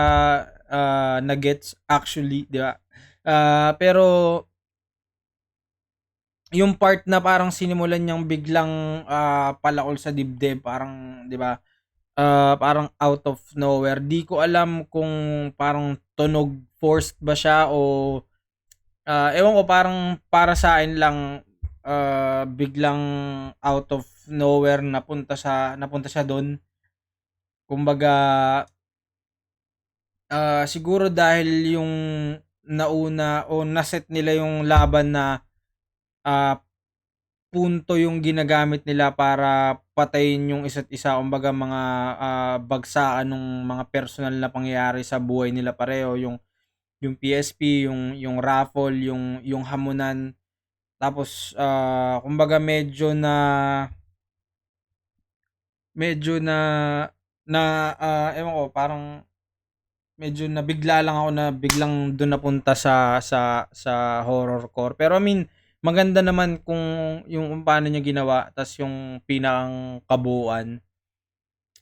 na-gets actually, di ba? Pero yung part na parang sinimulan niyang biglang palakol sa dibdib, parang, di ba? Parang out of nowhere. Di ko alam kung parang tunog forced ba siya o ewan ko, parang para sa akin lang biglang out of nowhere napunta siya doon. Kumbaga siguro dahil yung nauna o naset nila yung laban na punto yung ginagamit nila para patayin yung isa't isa, kumbaga mga bagsakan ng mga personal na pangyayari sa buhay nila pareho, yung PSP, yung raffle, yung hamunan. Tapos kumbaga medyo na ewan ko, parang medyo nabigla lang ako na biglang doon napunta sa horrorcore. Pero I mean, maganda naman kung yung kung paano niya ginawa, tas yung pinakang kabuuan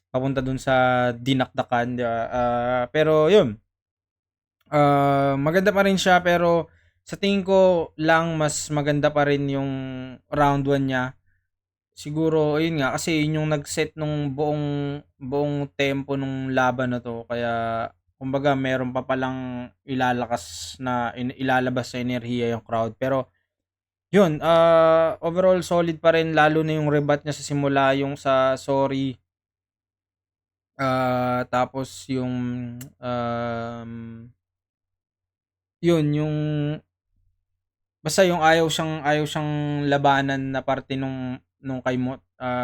papunta doon sa dinakdakan, di ba? Pero yun, maganda pa rin siya, pero sa tingin ko lang mas maganda pa rin yung round 1 niya. Siguro ayun nga kasi yun yung nag-set nung buong tempo nung laban na 'to, kaya kumbaga meron pa palang ilalabas na enerhiya yung crowd. Pero yun, overall solid pa rin, lalo na yung rebat niya sa simula, yung sa sorry, tapos yung, yun yung basta yung ayaw siyang labanan na parte nung kay Mot,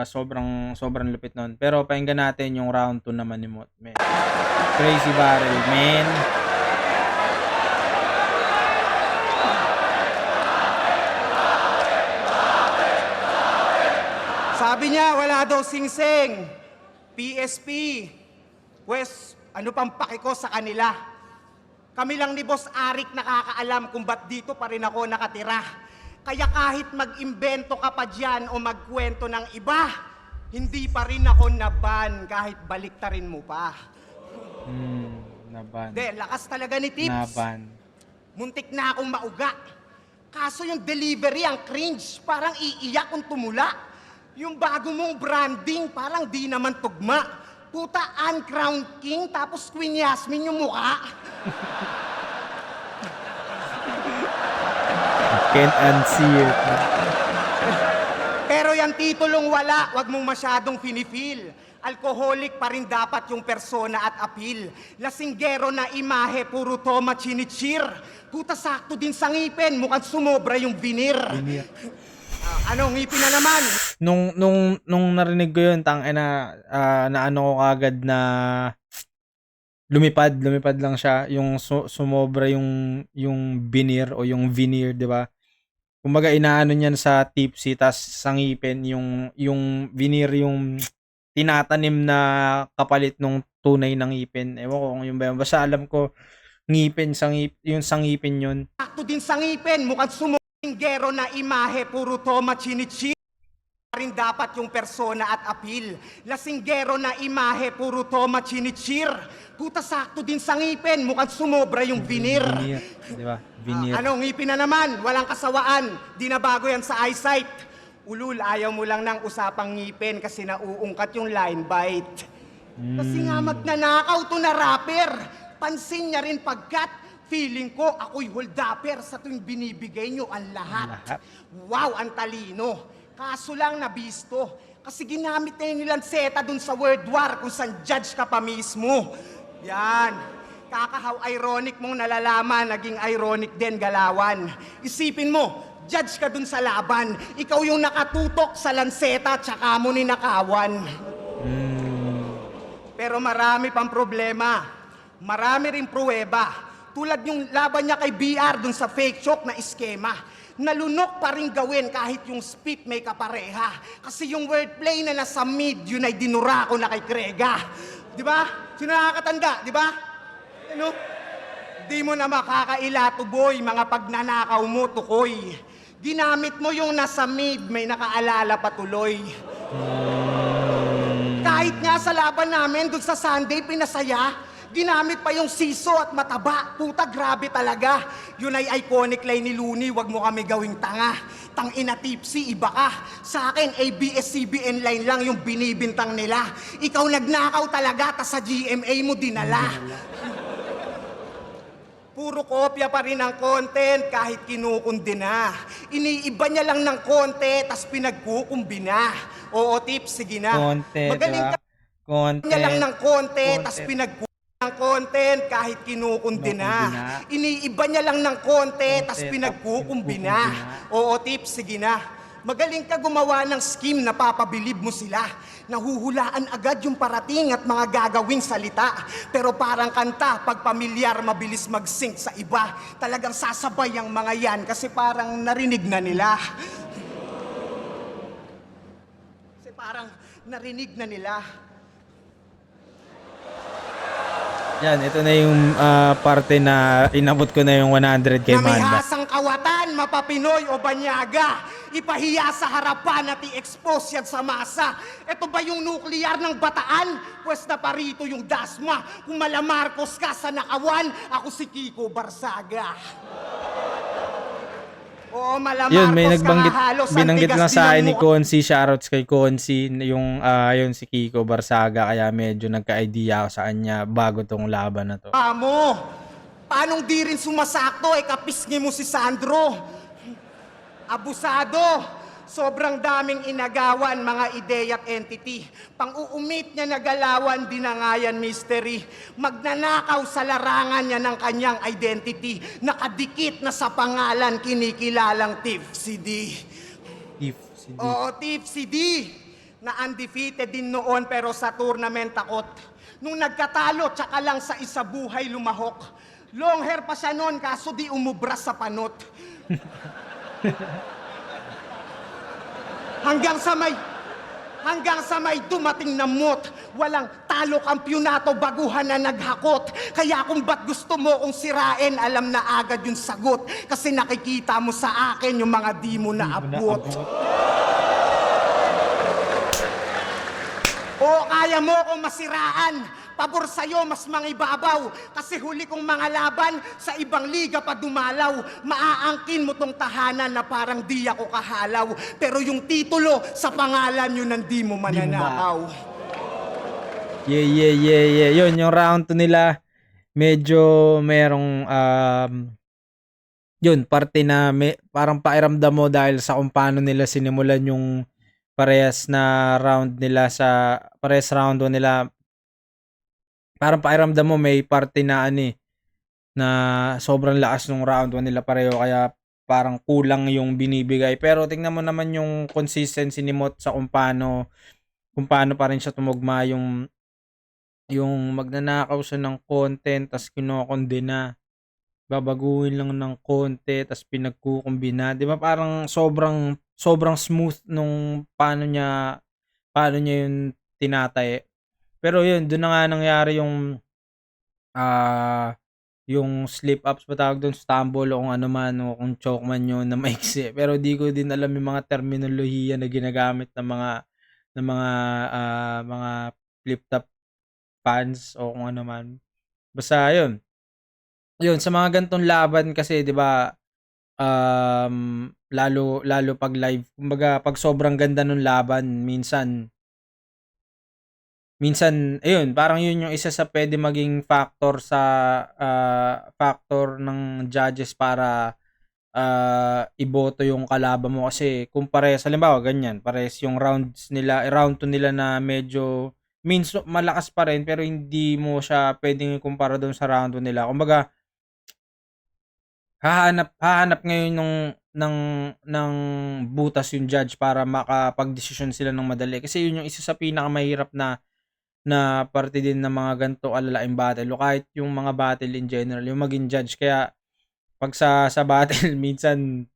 sobrang sobrang lupit nun. Pero pakinggan natin yung round 2 naman ni Mot, man. Crazy Barrel, man. Sabi niya, wala daw sing-sing. PSP. Wes, ano pang paki ko sa kanila? Kami lang ni Boss Arik nakakaalam kung ba't dito pa rin ako nakatira. Kaya kahit mag-imbento ka pa dyan o magkwento ng iba, hindi pa rin ako naban kahit baliktarin mo pa. Naban. De, lakas talaga ni Tips. Naban. Muntik na akong mauga. Kaso yung delivery ang cringe, parang iiyak kung tumula. Yung bago mong branding, parang di naman tugma. Puta, uncrowned king, tapos Queen Yasmin yung mukha. Can't unsee it. Pero yung titulong wala, wag mong masyadong finifeel. Alcoholic pa rin dapat yung persona at appeal. Lasinggero na imahe, puro toma chinichir. Puta, sakto din sa ngipin, mukhang sumobra yung veneer. Ano, ngipin na naman? Nung narinig ko yun, tangina, na ano ko kagad na lumipad lang siya, yung sumobra yung veneer o yung veneer, 'di ba? Kumbaga inaano niyan sa tipsy, tas sa ngipin yung veneer yung tinatanim na kapalit nung tunay ng ngipin. Ewan ko kung yun ba yun. Basta alam ko ngipin yung sa ngipin yun. Sakto din sa ngipin, mukhang sumoblingero na imahe, puro toma chinichir. Rin dapat yung persona at appeal. Lasinggero na imahe, puro toma chinichir. Puta, sakto din sa ngipin, mukhang sumobra yung veneer. Veneer, di ba? Veneer. Ano, ngipin na naman, walang kasawaan. Di na bago yan sa eyesight. Ulul, ayaw mo lang ng usapang ngipin kasi nauungkat yung line bite. Kasi nga magnanakaw to na rapper. Pansin niya rin pagkat feeling ko ako'y holdapper sa tuwing binibigay nyo ang lahat. Wow, ang talino. Kaso lang nabisto. Kasi ginamit na nilang seta dun sa World War kung saan judge ka pa mismo. Yan. Kakahaw ironic mong nalalaman, naging ironic din galawan. Isipin mo, judge ka dun sa laban. Ikaw yung nakatutok sa lanseta tsaka mo ninakawan. Pero marami pang problema. Marami ring pruweba. Tulad yung laban niya kay BR dun sa fake choke na iskema. Nalunok pa rin gawin kahit yung spit may kapareha. Kasi yung wordplay na nasa mid, yun ay dinura ko na kay Krega. Di ba? Sino nakakatanda? Di ba? Ano? Di mo na makakaila, tuboy, mga pagnanakaw mo, tukoy. Ginamit mo yung nasa mid, may nakaalala patuloy. Kahit nga sa laban namin, dun sa Sunday, pinasaya. Ginamit pa yung siso at mataba. Puta, grabe talaga. Yun ay iconic line ni Looney, wag mo kami gawing tanga. Tangina tipsy, iba ka. Sa akin, ABS-CBN line lang yung binibintang nila. Ikaw nagnakaw talaga, tas sa GMA mo dinala. Puro kopya pa rin ang content kahit kinukundina. Iniiba niya lang ng konti, tas pinagkukumbina. Oo, tips, sige na. Content, Magaling diba? ka Content. niya lang ng konti, Content. tas ng content kahit kinukundina. Iniiba niya lang ng konti, tas pinagkukumbina. Oo, tips, sige na. Magaling ka gumawa ng scheme na papabilib mo sila. Nahuhulaan agad yung parating at mga gagawing salita. Pero parang kanta, pag pamilyar, mabilis mag-sync sa iba. Talagang sasabay ang mga yan kasi parang narinig na nila. Kasi parang narinig na nila. Yan, ito na yung parte na inabot ko na yung 100 kay Manda. Namihasang kawatan, mapapinoy o banyaga. Ipahiya sa harapan at i-expose yan sa masa. Ito ba yung nuklear ng Bataan? Pwes na parito yung dasma. Kung malamarcos ka sa nakawan, ako si Kiko Barsaga. Oo, malamarcos Yun, may ka halos. binanggit ang lang tigas sa akin din ni ang Konsi, shoutouts kay Konsi, yung yun si Kiko Barsaga, kaya medyo nagka-idea ako sa kanya bago tong laban na to. Amo, paanong di rin sumasakto, kapisngi mo si Sandro? Abusado, sobrang daming inagawan, mga ideya at entity. Pang-uumit niya na galawan, dinangayan mystery. Magnanakaw sa larangan niya ng kanyang identity. Nakadikit na sa pangalan, kinikilalang Thief CD. If si D. Oo, Thief CD. Na undefeated din noon pero sa tournament takot. Nung nagkatalo, tsaka lang sa isa buhay lumahok. Long hair pa siya noon kaso di umubras sa panot. Hanggang sa may dumating na mot, walang talo kampyonato baguhan na naghakot. Kaya kung ba't gusto mo kong sirain, alam na agad yung sagot. Kasi nakikita mo sa akin yung mga di mo naabot. O kaya mo kong masiraan, pabor sa'yo mas mangibabaw. Kasi huli kong mga laban, sa ibang liga pa dumalaw. Maaangkin mo tong tahanan na parang di ako kahalaw. Pero yung titulo sa pangalan yun hindi mo mananakaw. Yeah. Yun, yung round 2 nila, medyo merong, yun, parte na parang pairamdam mo dahil sa kung paano nila sinimulan yung parehas round 1 nila. Parang pairamdam mo may parte na na sobrang lakas nung round 1 nila pareho, kaya parang kulang yung binibigay. Pero tingnan mo naman yung consistency ni Mot sa kung paano pa rin siya tumugma, yung magnanakaw siya ng content tas kinokondena, babaguhin lang ng konti tas pinagkukumbina, 'di ba? Parang sobrang smooth nung paano niya yun tinatay. Pero yun, doon na nga nangyari yung slip ups, ba tawag doon, stumble o kung ano man, o kung choke man yun na maiksi. Pero di ko din alam yung mga terminolohiya na ginagamit ng mga flip top fans o kung ano man. Basta yun. Yun, sa mga ganitong laban kasi, 'di ba, lalo pag live, kumbaga pag sobrang ganda ng laban, minsan ayun, parang yun yung isa sa pwede maging factor ng judges para iboto yung kalaban mo. Kasi kung parehas, halimbawa ganyan, parehas yung round 2 nila na medyo malakas pa rin, pero hindi mo siya pwedeng ikumpara doon sa round 2 nila. Kumbaga, hahanap ngayon ng butas yung judge para makapagdesisyon sila ng madali. Kasi yun yung isa sa pinakamahirap na parte din ng mga ganito alalaing battle, o kahit yung mga battle in general, yung maging judge. Kaya pag sa battle, minsan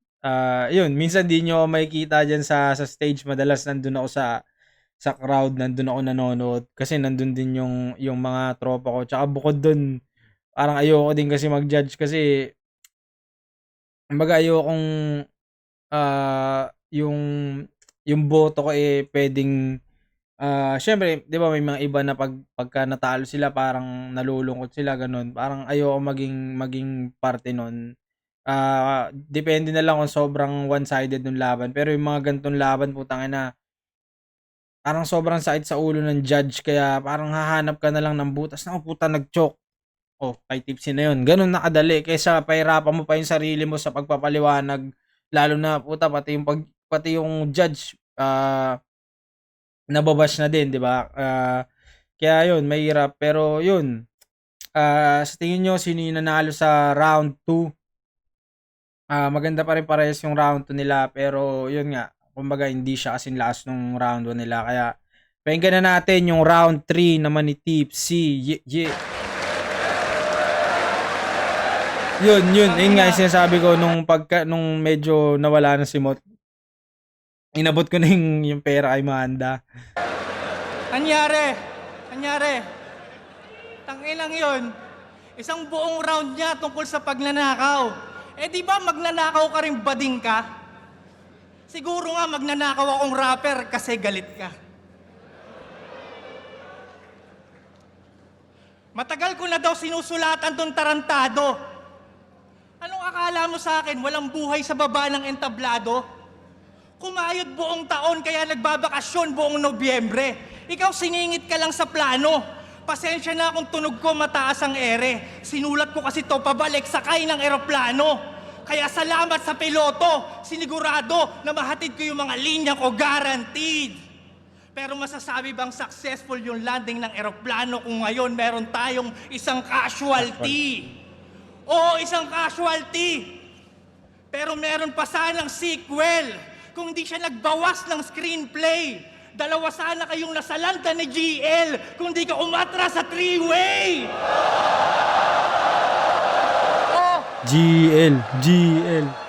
minsan di nyo makikita dyan sa stage. Madalas nandun ako sa crowd, nandun ako nanonood kasi nandun din yung mga tropa ko. Tsaka bukod dun, parang ayoko din kasi mag-judge kasi kumbaga ayokong yung boto ko pwedeng syempre, 'di ba, may mga iba na pagka natalo sila parang nalulungkot sila, ganun. Parang ayoko maging parte nun. Depende na lang kung sobrang one-sided nung laban. Pero yung mga ganitong laban, putang ina, parang sobrang sakit sa ulo ng judge, kaya parang hahanap ka na lang ng butas. Naku, puta, nag-choke. Oh, kay tipsy na yun. Ganun na kadali kaysa pahirapan mo pa yung sarili mo sa pagpapaliwanag. Lalo na, puta, pati yung judge nababash na din, 'di ba? Kaya yun, mahirap. Pero yun, sa tingin nyo, sino yung nanalo sa round 2? Maganda pa rin parehas yung round 2 nila, pero yun nga, kumbaga hindi siya kasing lakas nung round 1 nila. Kaya pakinggan na natin yung round 3 naman ni Tipsy. Yeah. Yun nga yung sinasabi ko nung medyo nawala na si Mot. Inabot ko na yung pera kay Manda. Anyari. Tanginang yun. Isang buong round niya tungkol sa pagnanakaw. Eh di ba magnanakaw ka rin bading ka? Siguro nga magnanakaw akong rapper kasi galit ka. Matagal ko na daw sinusulatan tong tarantado. Anong akala mo sa akin? Walang buhay sa baba ng entablado? Kumayod buong taon kaya nagbabakasyon buong Nobyembre. Ikaw siningit ka lang sa plano. Pasensya na kung tunog ko mataas ang ere. Sinulat ko kasi to pabalik sakay ng eroplano. Kaya salamat sa piloto. Sinigurado na mahatid ko yung mga linya ko guaranteed. Pero masasabi bang successful yung landing ng eroplano kung ngayon meron tayong isang casualty? Oo, isang casualty. Pero meron pa sanang sequel kung di siya nagbawas ng screenplay. Dalawa sana kayong nasalanta ni GL kung di ka umatra sa three-way. Oh, GL.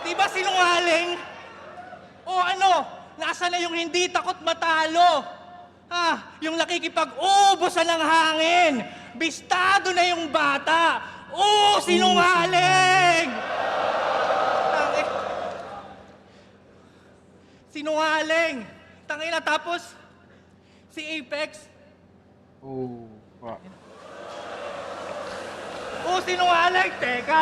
di ba sinungaling? O ano, nasa na yung hindi takot matalo? Yung nakikipag-ubusan ng hangin. Bistado na yung bata. Sinungaling! Sinungaling! Tangina, tapos si Apex. Sinungaling! Teka!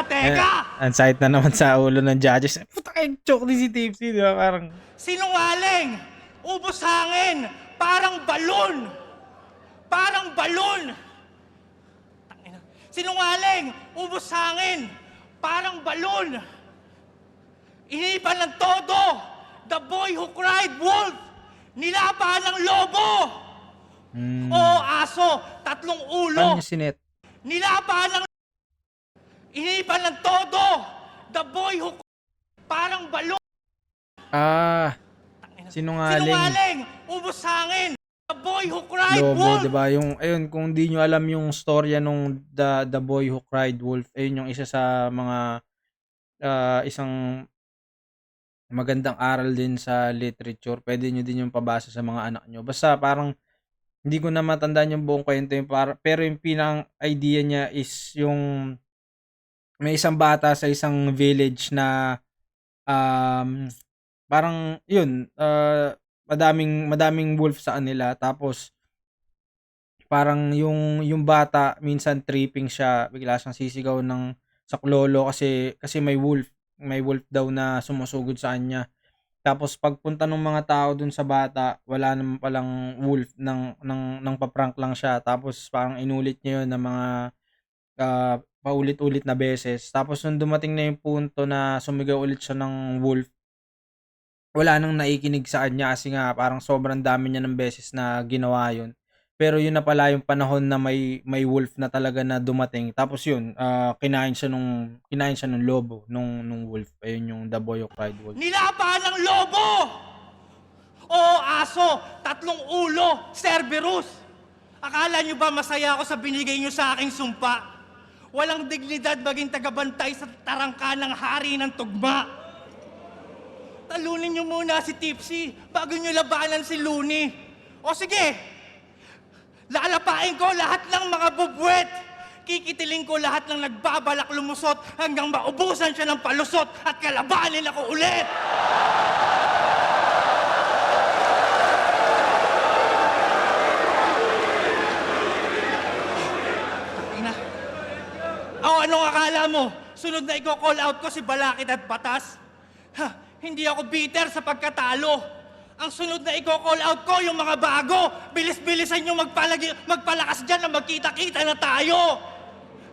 Ang site na naman sa ulo ng judges. Puta kayong joke ni si Tipsy, di ba? Parang, Sinungaling! Ubos hangin! Parang balon! Parang balon! Tangina. Sinungaling! Ubos hangin! Parang balon! Inipan ng todo! The boy who cried wolf! Nilaban ng lobo! Oo, aso! Tatlong ulo! paano yung sinet? Nilaban ng... Inipan ng todo! The boy who... Parang balon! Sinungaling. Sinungaling! Ubos hangin! The boy who cried Lobo, wolf! di ba? Yung, ayun, kung di nyo alam yung storya nung The Boy Who Cried Wolf, ayun yung isa sa mga isang magandang aral din sa literature. Pwede nyo din yung pabasa sa mga anak nyo. Basta parang hindi ko na matandaan yung buong kwento yung pero yung pinang idea niya is yung may isang bata sa isang village na parang yun, madaming wolf sa kanila, tapos parang yung bata minsan tripping siya, bigla siyang sisigaw ng saklolo kasi may wolf daw na sumusugod sa kanya. Tapos pagpunta ng mga tao dun sa bata, wala naman palang wolf, nang paprank lang siya. Tapos parang inulit niya yun ng mga paulit-ulit na beses. Tapos nung dumating na yung punto na sumigaw ulit siya ng wolf, wala nang naikinig sa kanya kasi nga parang sobrang dami niya ng beses na ginawa yun. Pero yun na pala yung panahon na may wolf na talaga na dumating. Tapos yun, kinain siya nung lobo, nung wolf. Ayun yung The Boy Who Cried Wolf. Nilaban ng lobo! Oo, aso! Tatlong ulo! Cerberus! Akala nyo ba masaya ako sa binigay nyo sa aking sumpa? Walang dignidad maging tagabantay sa tarangka ng hari ng tugma. Talunin nyo muna si Tipsy bago nyo labanan si Looney. O sige, lalapain ko lahat ng mga bubwet. Kikitiling ko lahat ng nagbabalak lumusot hanggang maubusan siya ng palusot at kalabanin ako ulit. Ina. Anong akala mo? Sunod na i-call out ko si Balakid at Batas? Hindi ako bitter sa pagkatalo. Ang sunod na i-call out ko yung mga bago. Bilis-bilisan nyo magpalakas dyan na magkita-kita na tayo.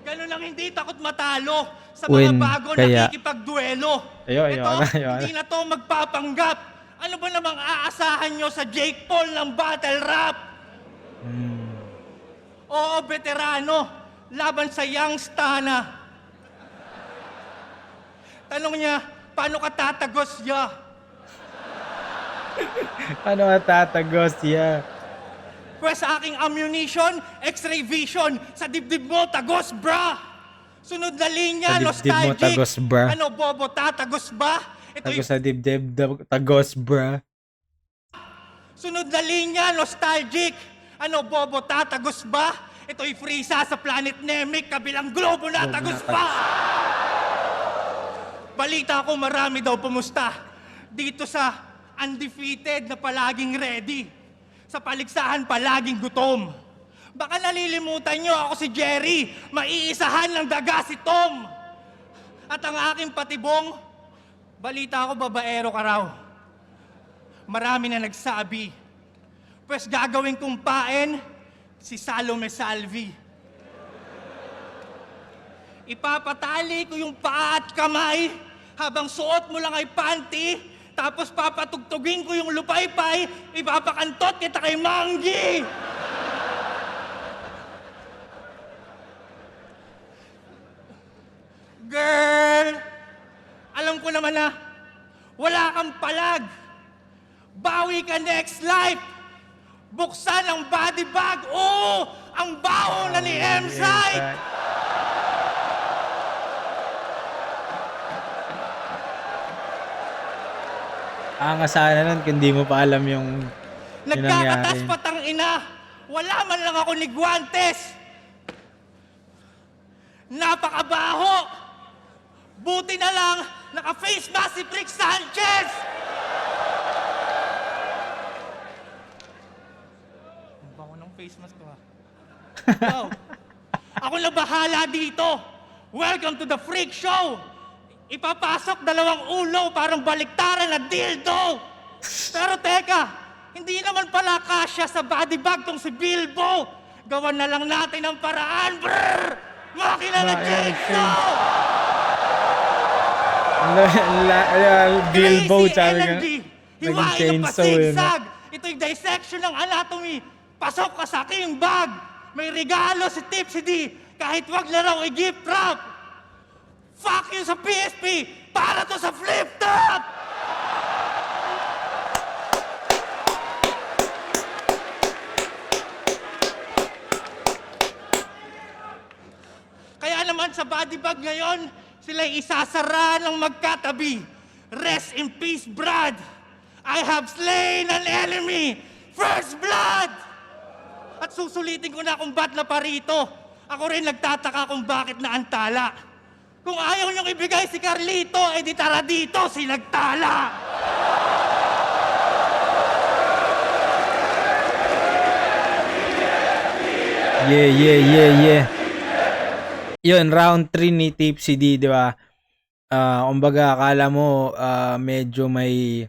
Ganun ang hindi takot matalo sa mga bago na nakikipagduelo. Ito, hindi na to magpapanggap. Ano ba namang aasahan nyo sa Jake Paul ng battle rap? Oo, veterano. Laban sa Youngstana. Tanong niya, paano ka tatagos ya? Paano matatagos siya? Pwes sa aking ammunition, x-ray vision, sa dibdib mo, tagos bra! Sunod na linya, Sa dibdib mo, nostalgic. tagos, bra. Ano, bobo, tatagos ba? Ito Tagos sa dibdib, tagos, bra. Sunod na linya, nostalgic. Ano, bobo, tatagos ba? Ito'y Frieza sa planet Namek, kabilang globo na tagos pa! Balita ko marami daw pumusta dito sa undefeated na palaging ready. Sa paligsahan palaging gutom. Baka nalilimutan nyo ako si Jerry, maiisahan ng daga si Tom. At ang aking patibong, balita ko babaero ka raw. Marami na nagsabi, pues gagawin kong paen si Salome Salvi. Ipapatali ko yung paa at kamay habang suot mo lang ay panty, tapos papatugtugin ko yung lupaypay, ipapakantot kita kay Manggi! Girl, alam ko naman na wala kang palag. Bawi ka next life. Buksan ang body bag. Oo, ang baho na ni M-Side. Sana nun kung di mo pa alam yung Nagkakatas nangyari. patang ina. Wala man lang ako ni Guantes. Napakabaho. Buti na lang, naka-face mask si Rick Sanchez. Ang bango ng face mask ko ha. Wow. Ako na bahala dito. Welcome to the freak show. Ipapasok dalawang ulo parang baliktaran na dildo. Pero teka, hindi naman pala kasya sa body bag tong si Bilbo. Gawan na lang natin ang paraan. Brrr! Makina na Jigsaw! Bilbo, Crazy sabi nga. energy. Naging Hiwain ang chainsaw eh. No? pasigsag. Ito'y dissection ng anatomy. Pasok ka sa aking bag. May regalo si Tipsy D. Kahit wag na raw i-gift wrap. Fuck you sa PSP. Para to sa flip top. Kaya naman sa body bag ngayon, sila'y isasara ng magkatabi. Rest in peace, Brad. I have slain an enemy. First blood! At susulitin ko na kung ba't na parito. Ako rin nagtataka kung bakit naantala. Kung ayaw niyong ibigay si Carlito, edi tara dito, si Nagtala! Yeah. Yun, round 3 ni Tipsy D, di ba? Kumbaga, akala mo medyo may...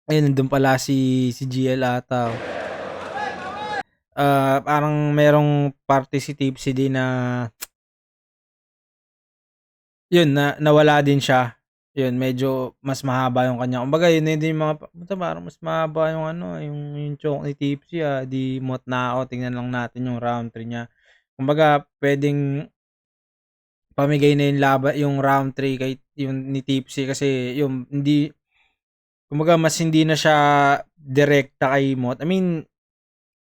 Ayun, nandun pala si GL ata. Parang merong party si Tipsy D na... Yun, nawala din siya. Yun, medyo mas mahaba yung kanya. Kumbaga, yun din yung mga... Parang mas mahaba yung yung choke ni Tipsy. Di mot na ako. Tingnan lang natin yung round 3 niya. Kumbaga, pwedeng pamigay na yung yung round 3 kay yung ni Tipsy kasi yung hindi kumbaga mas hindi na siya direkta kay Mot. I mean,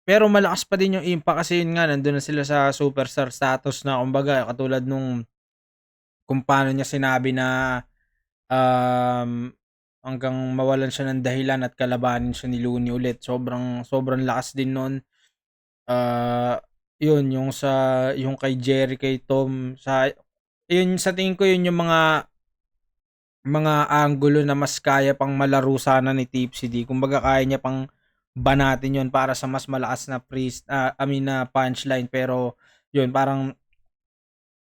pero malakas pa din yung impact kasi yun nga nandun na sila sa superstar status na kumbaga katulad nung kung paano niya sinabi na hanggang mawalan siya ng dahilan at kalabanin siya ni Looney ulit. Sobrang lakas din nun. Yun yung kay Jerry, kay Tom, yun sa tingin ko yun yung mga angulo na mas kaya pang malaro sana ni Tipsy D. Kumbaga kaya niya pang banatin yun para sa mas malakas na na punchline, pero yun parang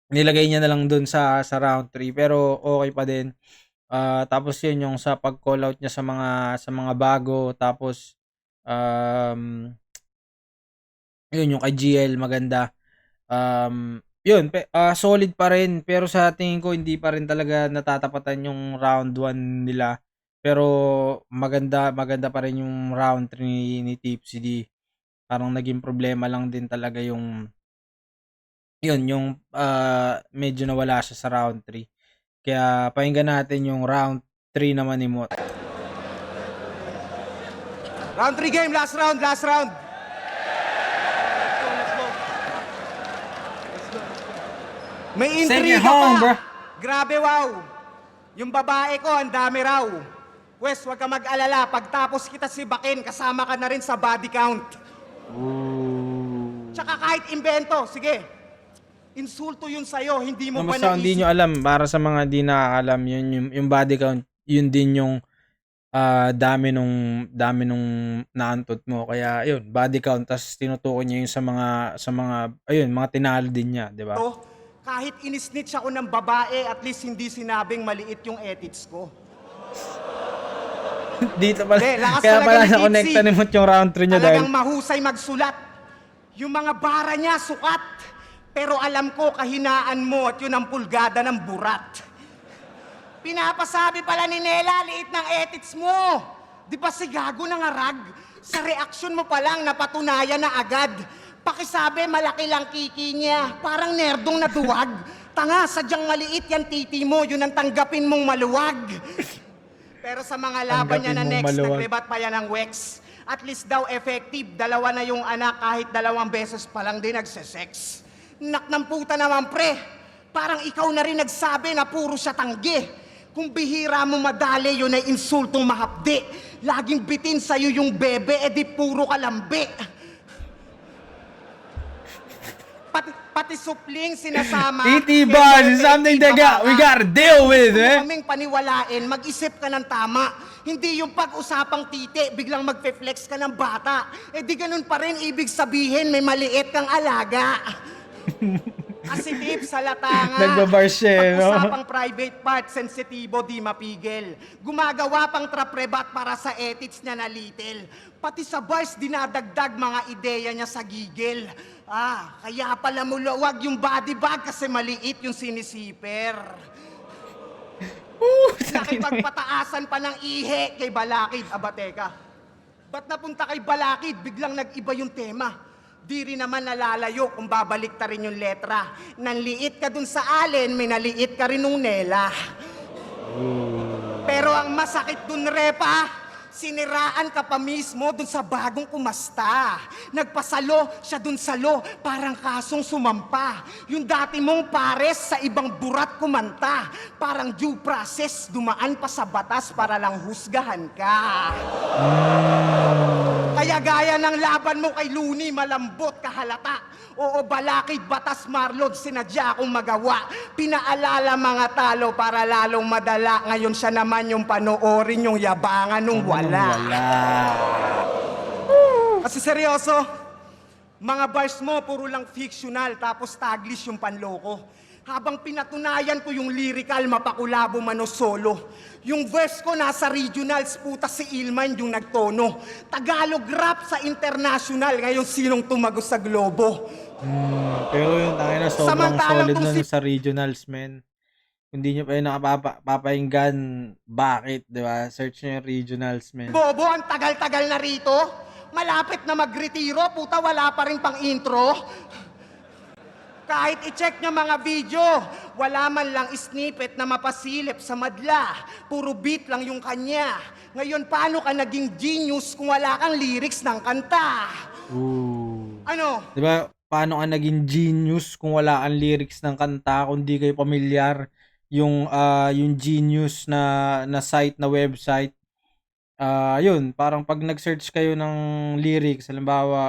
nilagay niya na lang dun sa round 3 pero okay pa din. Tapos yun yung sa pag-call out niya sa mga bago, tapos yun yung kay GL maganda. Yun solid pa rin pero sa tingin ko hindi pa rin talaga natatapatan yung round 1 nila. Pero maganda pa rin yung round 3 ni Tipsy D. Parang naging problema lang din talaga yung medyo nawala siya sa round 3. Kaya pakinggan natin yung round 3 naman ni Mot. Round 3 game, last round. May Send intriga it home, pa. bro. Grabe, wow. Yung babae ko, ang dami raw. Wes, huwag ka mag-alala. Pagtapos kita sibakin, kasama ka na rin sa body count. Tsaka kahit invento, sige. Insulto yun sa'yo, hindi mo ba Basta hindi naisip? nyo alam, para sa mga di nakakalam, yun, yung body count, yun din yung dami nung naantot mo. Kaya yun, body count, tas tinutukoy niya yung sa mga ayun, mga tinalo din niya, di ba? To, kahit inisnitch ako ng babae, at least hindi sinabing maliit yung edits ko. Dito pala, Hindi, lakas kaya talaga pala ni na-connecta Tipsy. ni Mot yung round 3 niya dahil Talagang mahusay magsulat. Yung mga bara niya, sukat. Pero alam ko, kahinaan mo at yun ang pulgada ng burat. Pinapasabi pala ni Nela, liit ng edits mo. Di ba si Gago nangarag? Sa reaksyon mo pa lang, napatunayan na agad. Pakisabi, malaki lang kiki niya. Parang nerdong naduwag. Tanga, sadyang maliit yan titi mo. Yun ang tanggapin mong maluwag. Pero sa mga laban niya na Tanggapin mong next, maluwag. nagrebat pa yan ng Wex. At least daw effective, 2 na yung anak kahit 2 beses pa lang din nagsesex. Nak ng puta naman pre, parang ikaw na rin nagsabi na puro siya tanggi. Kung bihira mo madali, yun ay insultong mahapdi. Laging bitin sa'yo yung bebe, edi puro kalambi. Pati supling sinasama. Titiba, Kaya is something that effective we ka. gotta deal with, Kung eh. kaming paniwalain, mag-isip ka ng tama. Hindi yung pag-usapang titi, biglang magpe-flex ka ng bata. Eh di ganun pa rin, ibig sabihin may maliit kang alaga. Asitip sa latanga. Nagbabar siya, eh, no? Pag-usapang private part, sensitibo, di mapigil. Gumagawa pang trap-rebat para sa edits niya na little. Pati sa bars, dinadagdag mga ideya niya sa gigil. Kaya pala mulawag yung body bag kasi maliit yung sinisiper. Nakipagpataasan pa ng ihe kay Balakid. Teka. Ba't napunta kay Balakid? Biglang nag-iba yung tema. Di rin naman nalalayo kung babalik ta rin yung letra. Nanliit ka dun sa Allen, may naliit ka rin nung Nela. Pero ang masakit dun, Repa, siniraan ka pa mismo dun sa bagong kumasta. Nagpasalo siya dun sa lo, parang kasong sumampa. Yung dati mong pares sa ibang burat kumanta. Parang due process, dumaan pa sa batas para lang husgahan ka. Kaya gaya ng laban mo kay Looney, malambot kahalata. Oo, Balakid, batas Marlon, sinadya akong magawa. Pinaalala mga talo para lalong madala. Ngayon siya naman yung panoorin yung yabangan nung wala. Kasi seryoso, mga bars mo puro lang fictional tapos taglish yung panloko. Habang pinatunayan ko yung lyrical, mapakulabo man o solo. Yung verse ko nasa regionals, puta si Ilman yung nagtono. Tagalog rap sa international, ngayon sinong tumagos sa globo? Pero yung tangina sobrang Samantalang solid tong nun sa regionals, men. Kung di nyo pa yung nakapapahinggan, bakit, di ba? Search nyo yung regionals, men. Bobo, ang tagal-tagal na rito. Malapit na magretiro, puta wala pa rin pang intro. Kahit i-check nyo mga video, wala man lang snippet na mapasilip sa madla. Puro beat lang yung kanya. Ngayon, paano ka naging genius kung wala kang lyrics ng kanta? Ano? Di ba? Paano ka naging genius kung wala kang lyrics ng kanta, kung di kayo pamilyar yung genius na site, na website. Yun, parang pag nag-search kayo ng lyrics, halimbawa,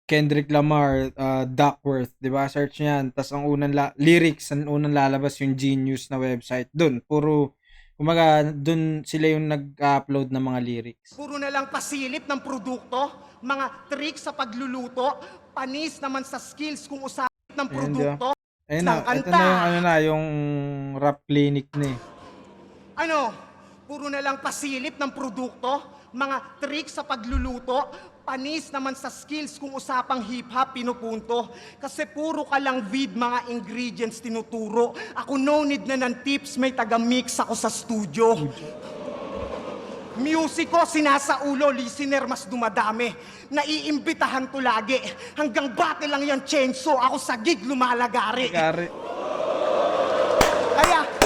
Kendrick Lamar, Duckworth, 'di ba? Search niyan, tas ang unang lyrics, ang unang lalabas yung Genius na website. Doon, puro kumaga doon sila yung nag-upload ng mga lyrics. Puro na lang pasilip ng produkto, mga tricks sa pagluluto, panis naman sa skills kung usapin ng produkto. Ayun ng na, ito kanta. na yung rap clinic ni. Ano? Puro na lang pasilip ng produkto, mga tricks sa pagluluto, panis naman sa skills kung usapang hip-hop pinupunto. Kasi puro ka lang mga ingredients tinuturo. Ako no need na ng tips, may taga-mix ako sa studio. Music ko, sinasaulo, listener mas dumadami. Naiimbitahan to lagi. Hanggang bate lang yan, Chenso. Ako sa gig lumalagari. Kari.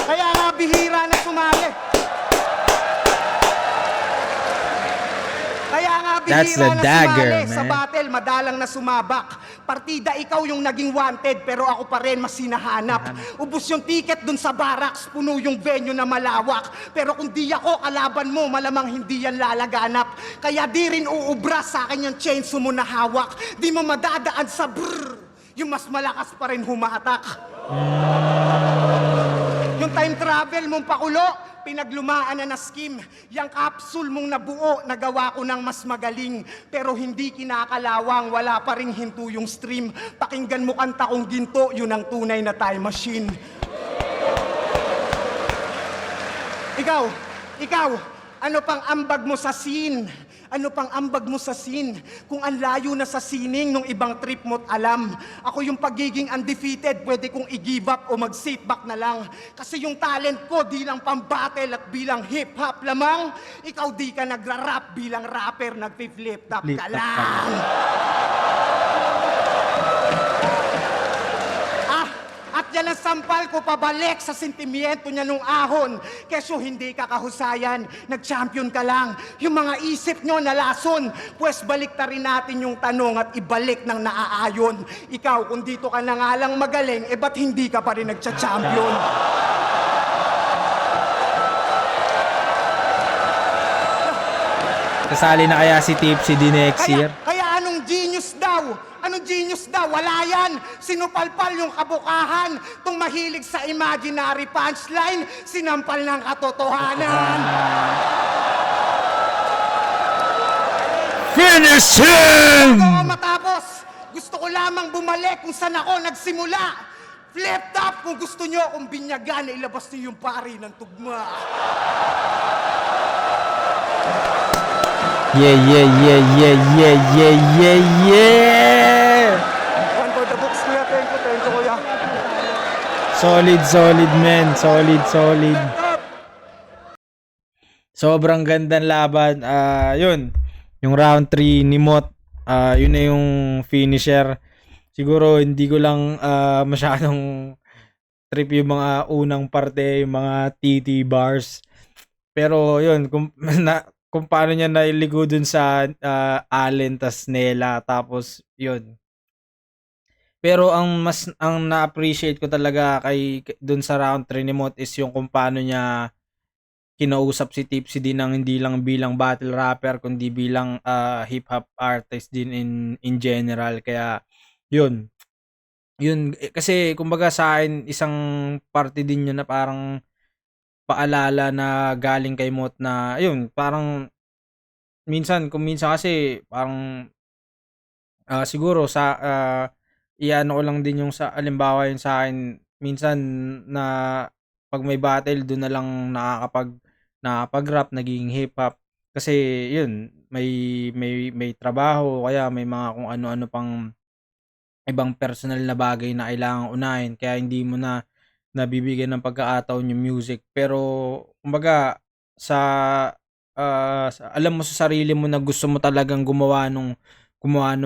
Kaya nga bihira na sumali. Kaya nga That's bihira the na dagger, sumali sa man. battle, madalang na sumabak. Partida, ikaw yung naging wanted, pero ako pa rin mas hinahanap. Ubus yung ticket dun sa barracks, puno yung venue na malawak. Pero kung di ako kalaban mo, malamang hindi yan lalaganap. Kaya di rin uubra sa akin yung chainsaw mo na hawak. Di mo madadaan sa brrr, yung mas malakas pa rin humatak. Yung time travel mong pakulo, pinaglumaan na scheme. Yang capsule mong nabuo, nagawa ko ng mas magaling. Pero hindi kinakalawang, wala pa ring hinto yung stream. Pakinggan mo kanta kong ginto, yun ang tunay na time machine. Ikaw, ano pang ambag mo sa scene? Ano pang ambag mo sa scene? Kung ang layo na sa sining nung ibang trip mo't alam. Ako yung pagiging undefeated, pwede kong i-give up o mag-sit back na lang. Kasi yung talent ko di lang pang-battle at bilang hip-hop lamang. Ikaw di ka nagra-rap bilang rapper, nag-flip top ka lang. At yan ang sampal ko pabalik sa sentimiento niya nung ahon. Keso hindi ka kahusayan, nag-champion ka lang. Yung mga isip nyo nalason, pues balik ta rin natin yung tanong at ibalik ng naaayon. Ikaw, kung dito ka na nga lang magaling, ba't hindi ka pa rin nagcha-champion? Kasali na kaya si Tipsy D next year? Kaya anong genius daw? Anong genius daw? Wala yan. Sinupalpal yung kabukahan. Tung mahilig sa imaginary punchline, sinampal ng katotohanan. Finish him! Bago ako matapos, gusto ko lamang bumalik kung saan ako nagsimula. Flip top kung gusto nyo, kung binyagan, ilabas niyo yung pari ng tugma. Yeah. One for the books, kuya. Thank you, kuya. Solid, man. Solid. Sobrang gandang laban. Yun. Yung round 3 ni Mot. Yun na yung finisher. Siguro, hindi ko lang masyadong trip yung mga unang parte, yung mga TT bars. Pero, yun. Kung paano niya nailigo dun sa Allen tas Nela, tapos yun. Pero ang na-appreciate ko talaga dun sa round 3 ni Mot is yung kung paano niya kinausap si Tipsy din ng hindi lang bilang battle rapper kundi bilang hip hop artist din in general. Kaya yun kasi kumbaga sa akin isang parte din yun na parang paalala na galing kay Mot na yun parang minsan kasi parang siguro sa iano ko lang din yung sa alimbawa yun sa akin minsan na pag may battle doon na lang nakakapag-rap naging hip hop kasi yun may trabaho kaya may mga kung ano-ano pang ibang personal na bagay na kailangang unahin kaya hindi mo na nabibigyan ng pagkakataon yung music. Pero kumbaga alam mo sa sarili mo na gusto mo talagang gumawa ng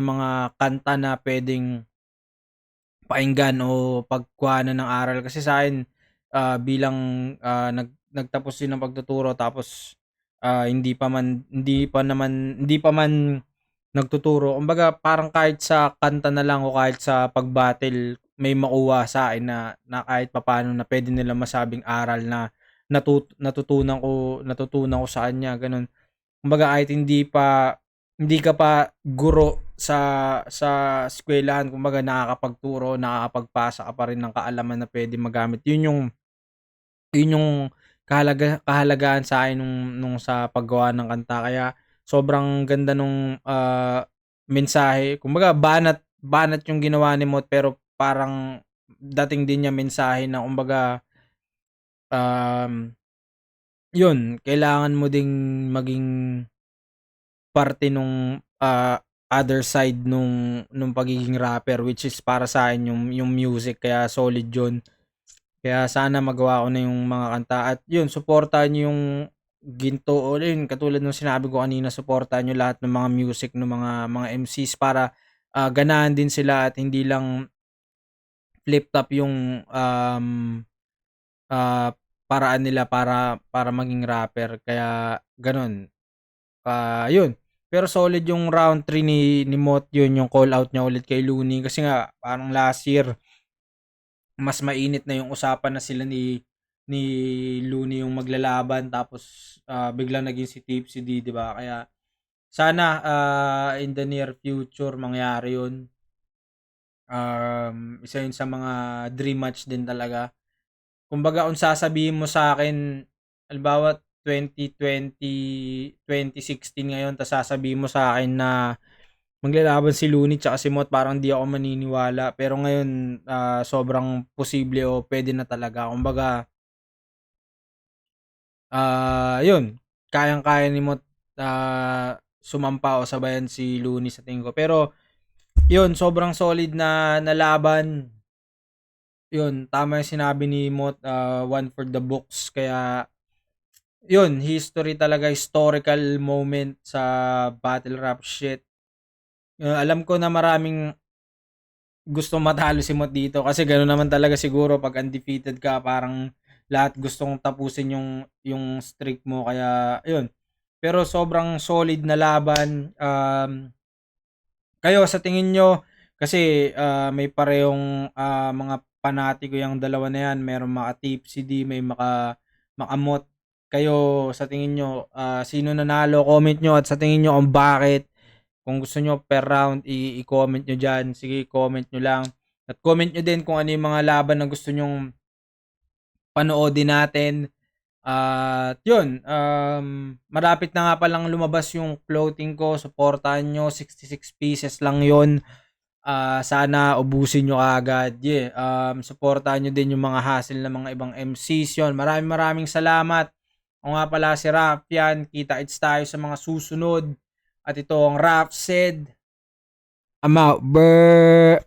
mga kanta na pwedeng pakinggan o pagkuhanan ng aral kasi sa akin bilang nagtapos din ng pagtuturo tapos hindi pa man nagtuturo. Kumbaga parang kahit sa kanta na lang o kahit sa pag-battle may makuha sa akin na kahit papaano na pwede nila masabing aral na natutunan ko sa kanya ganun. Kumbaga kahit hindi ka pa guro sa eskwelahan, kumbaga nakakapagturo, nakakapagpasa ka pa rin ng kaalaman na pwede magamit. Yun yung kahalagahan sa akin nung sa paggawa ng kanta. Kaya sobrang ganda nung mensahe. Kumbaga banat yung ginawa ni Mot pero parang dating din niya mensahe na kumbaga yun, kailangan mo ding maging parte nung other side nung pagiging rapper which is para sa akin yung music kaya solid yun. Kaya sana magawa ko na yung mga kanta at yun, suportahan niyo yung Ginto o yun, katulad ng sinabi ko kanina, suportahan niyo lahat ng mga music ng mga MCs para ganahan din sila at hindi lang flip top yung paraan nila para maging rapper. Kaya ganun. Yun. Pero solid yung round 3 ni Mot, yun yung call out niya ulit kay Looney kasi nga parang last year mas mainit na yung usapan na sila ni Looney yung maglalaban tapos biglang naging si Tipsy D, 'di ba? Kaya sana in the near future mangyari yun. Isa yun sa mga dream match din talaga. Kumbaga kung sasabihin mo sa akin, halimbawa 2020, 2016 ngayon, tapos sasabihin mo sa akin na maglalaban si Looney tsaka si Mot, parang di ako maniniwala. Pero ngayon, sobrang posible o pwede na talaga. Kumbaga, yun, kayang-kaya ni Mot sumampa o sabayan si Looney sa tingin ko. Pero, yun, sobrang solid na laban. Yun, tama yung sinabi ni Mot, one for the books. Kaya, yun, history talaga, historical moment sa battle rap shit. Alam ko na maraming gusto matalo si Mot dito kasi gano'n naman talaga siguro pag undefeated ka, parang lahat gustong tapusin yung streak mo, kaya yun. Pero sobrang solid na laban. Kayo sa tingin nyo, kasi may parehong mga panatiko yung dalawa na yan, meron maka Tipsy D, may makamot. Kayo sa tingin nyo, sino nanalo? Comment nyo at sa tingin nyo kung bakit. Kung gusto nyo per round, i-comment nyo dyan. Sige, comment nyo lang. At comment nyo din kung ano yung mga laban na gusto nyong panoodin natin. At yun, malapit na nga palang lumabas yung clothing ko. Supportahan nyo, 66 pieces lang yun. Sana ubusin nyo agad. Yeah, supportahan nyo din yung mga hassle ng mga ibang MCs yun. Maraming salamat. O nga pala si Rafian. Kita-its tayo sa mga susunod. At ito ang Rap said, I'm out, brr.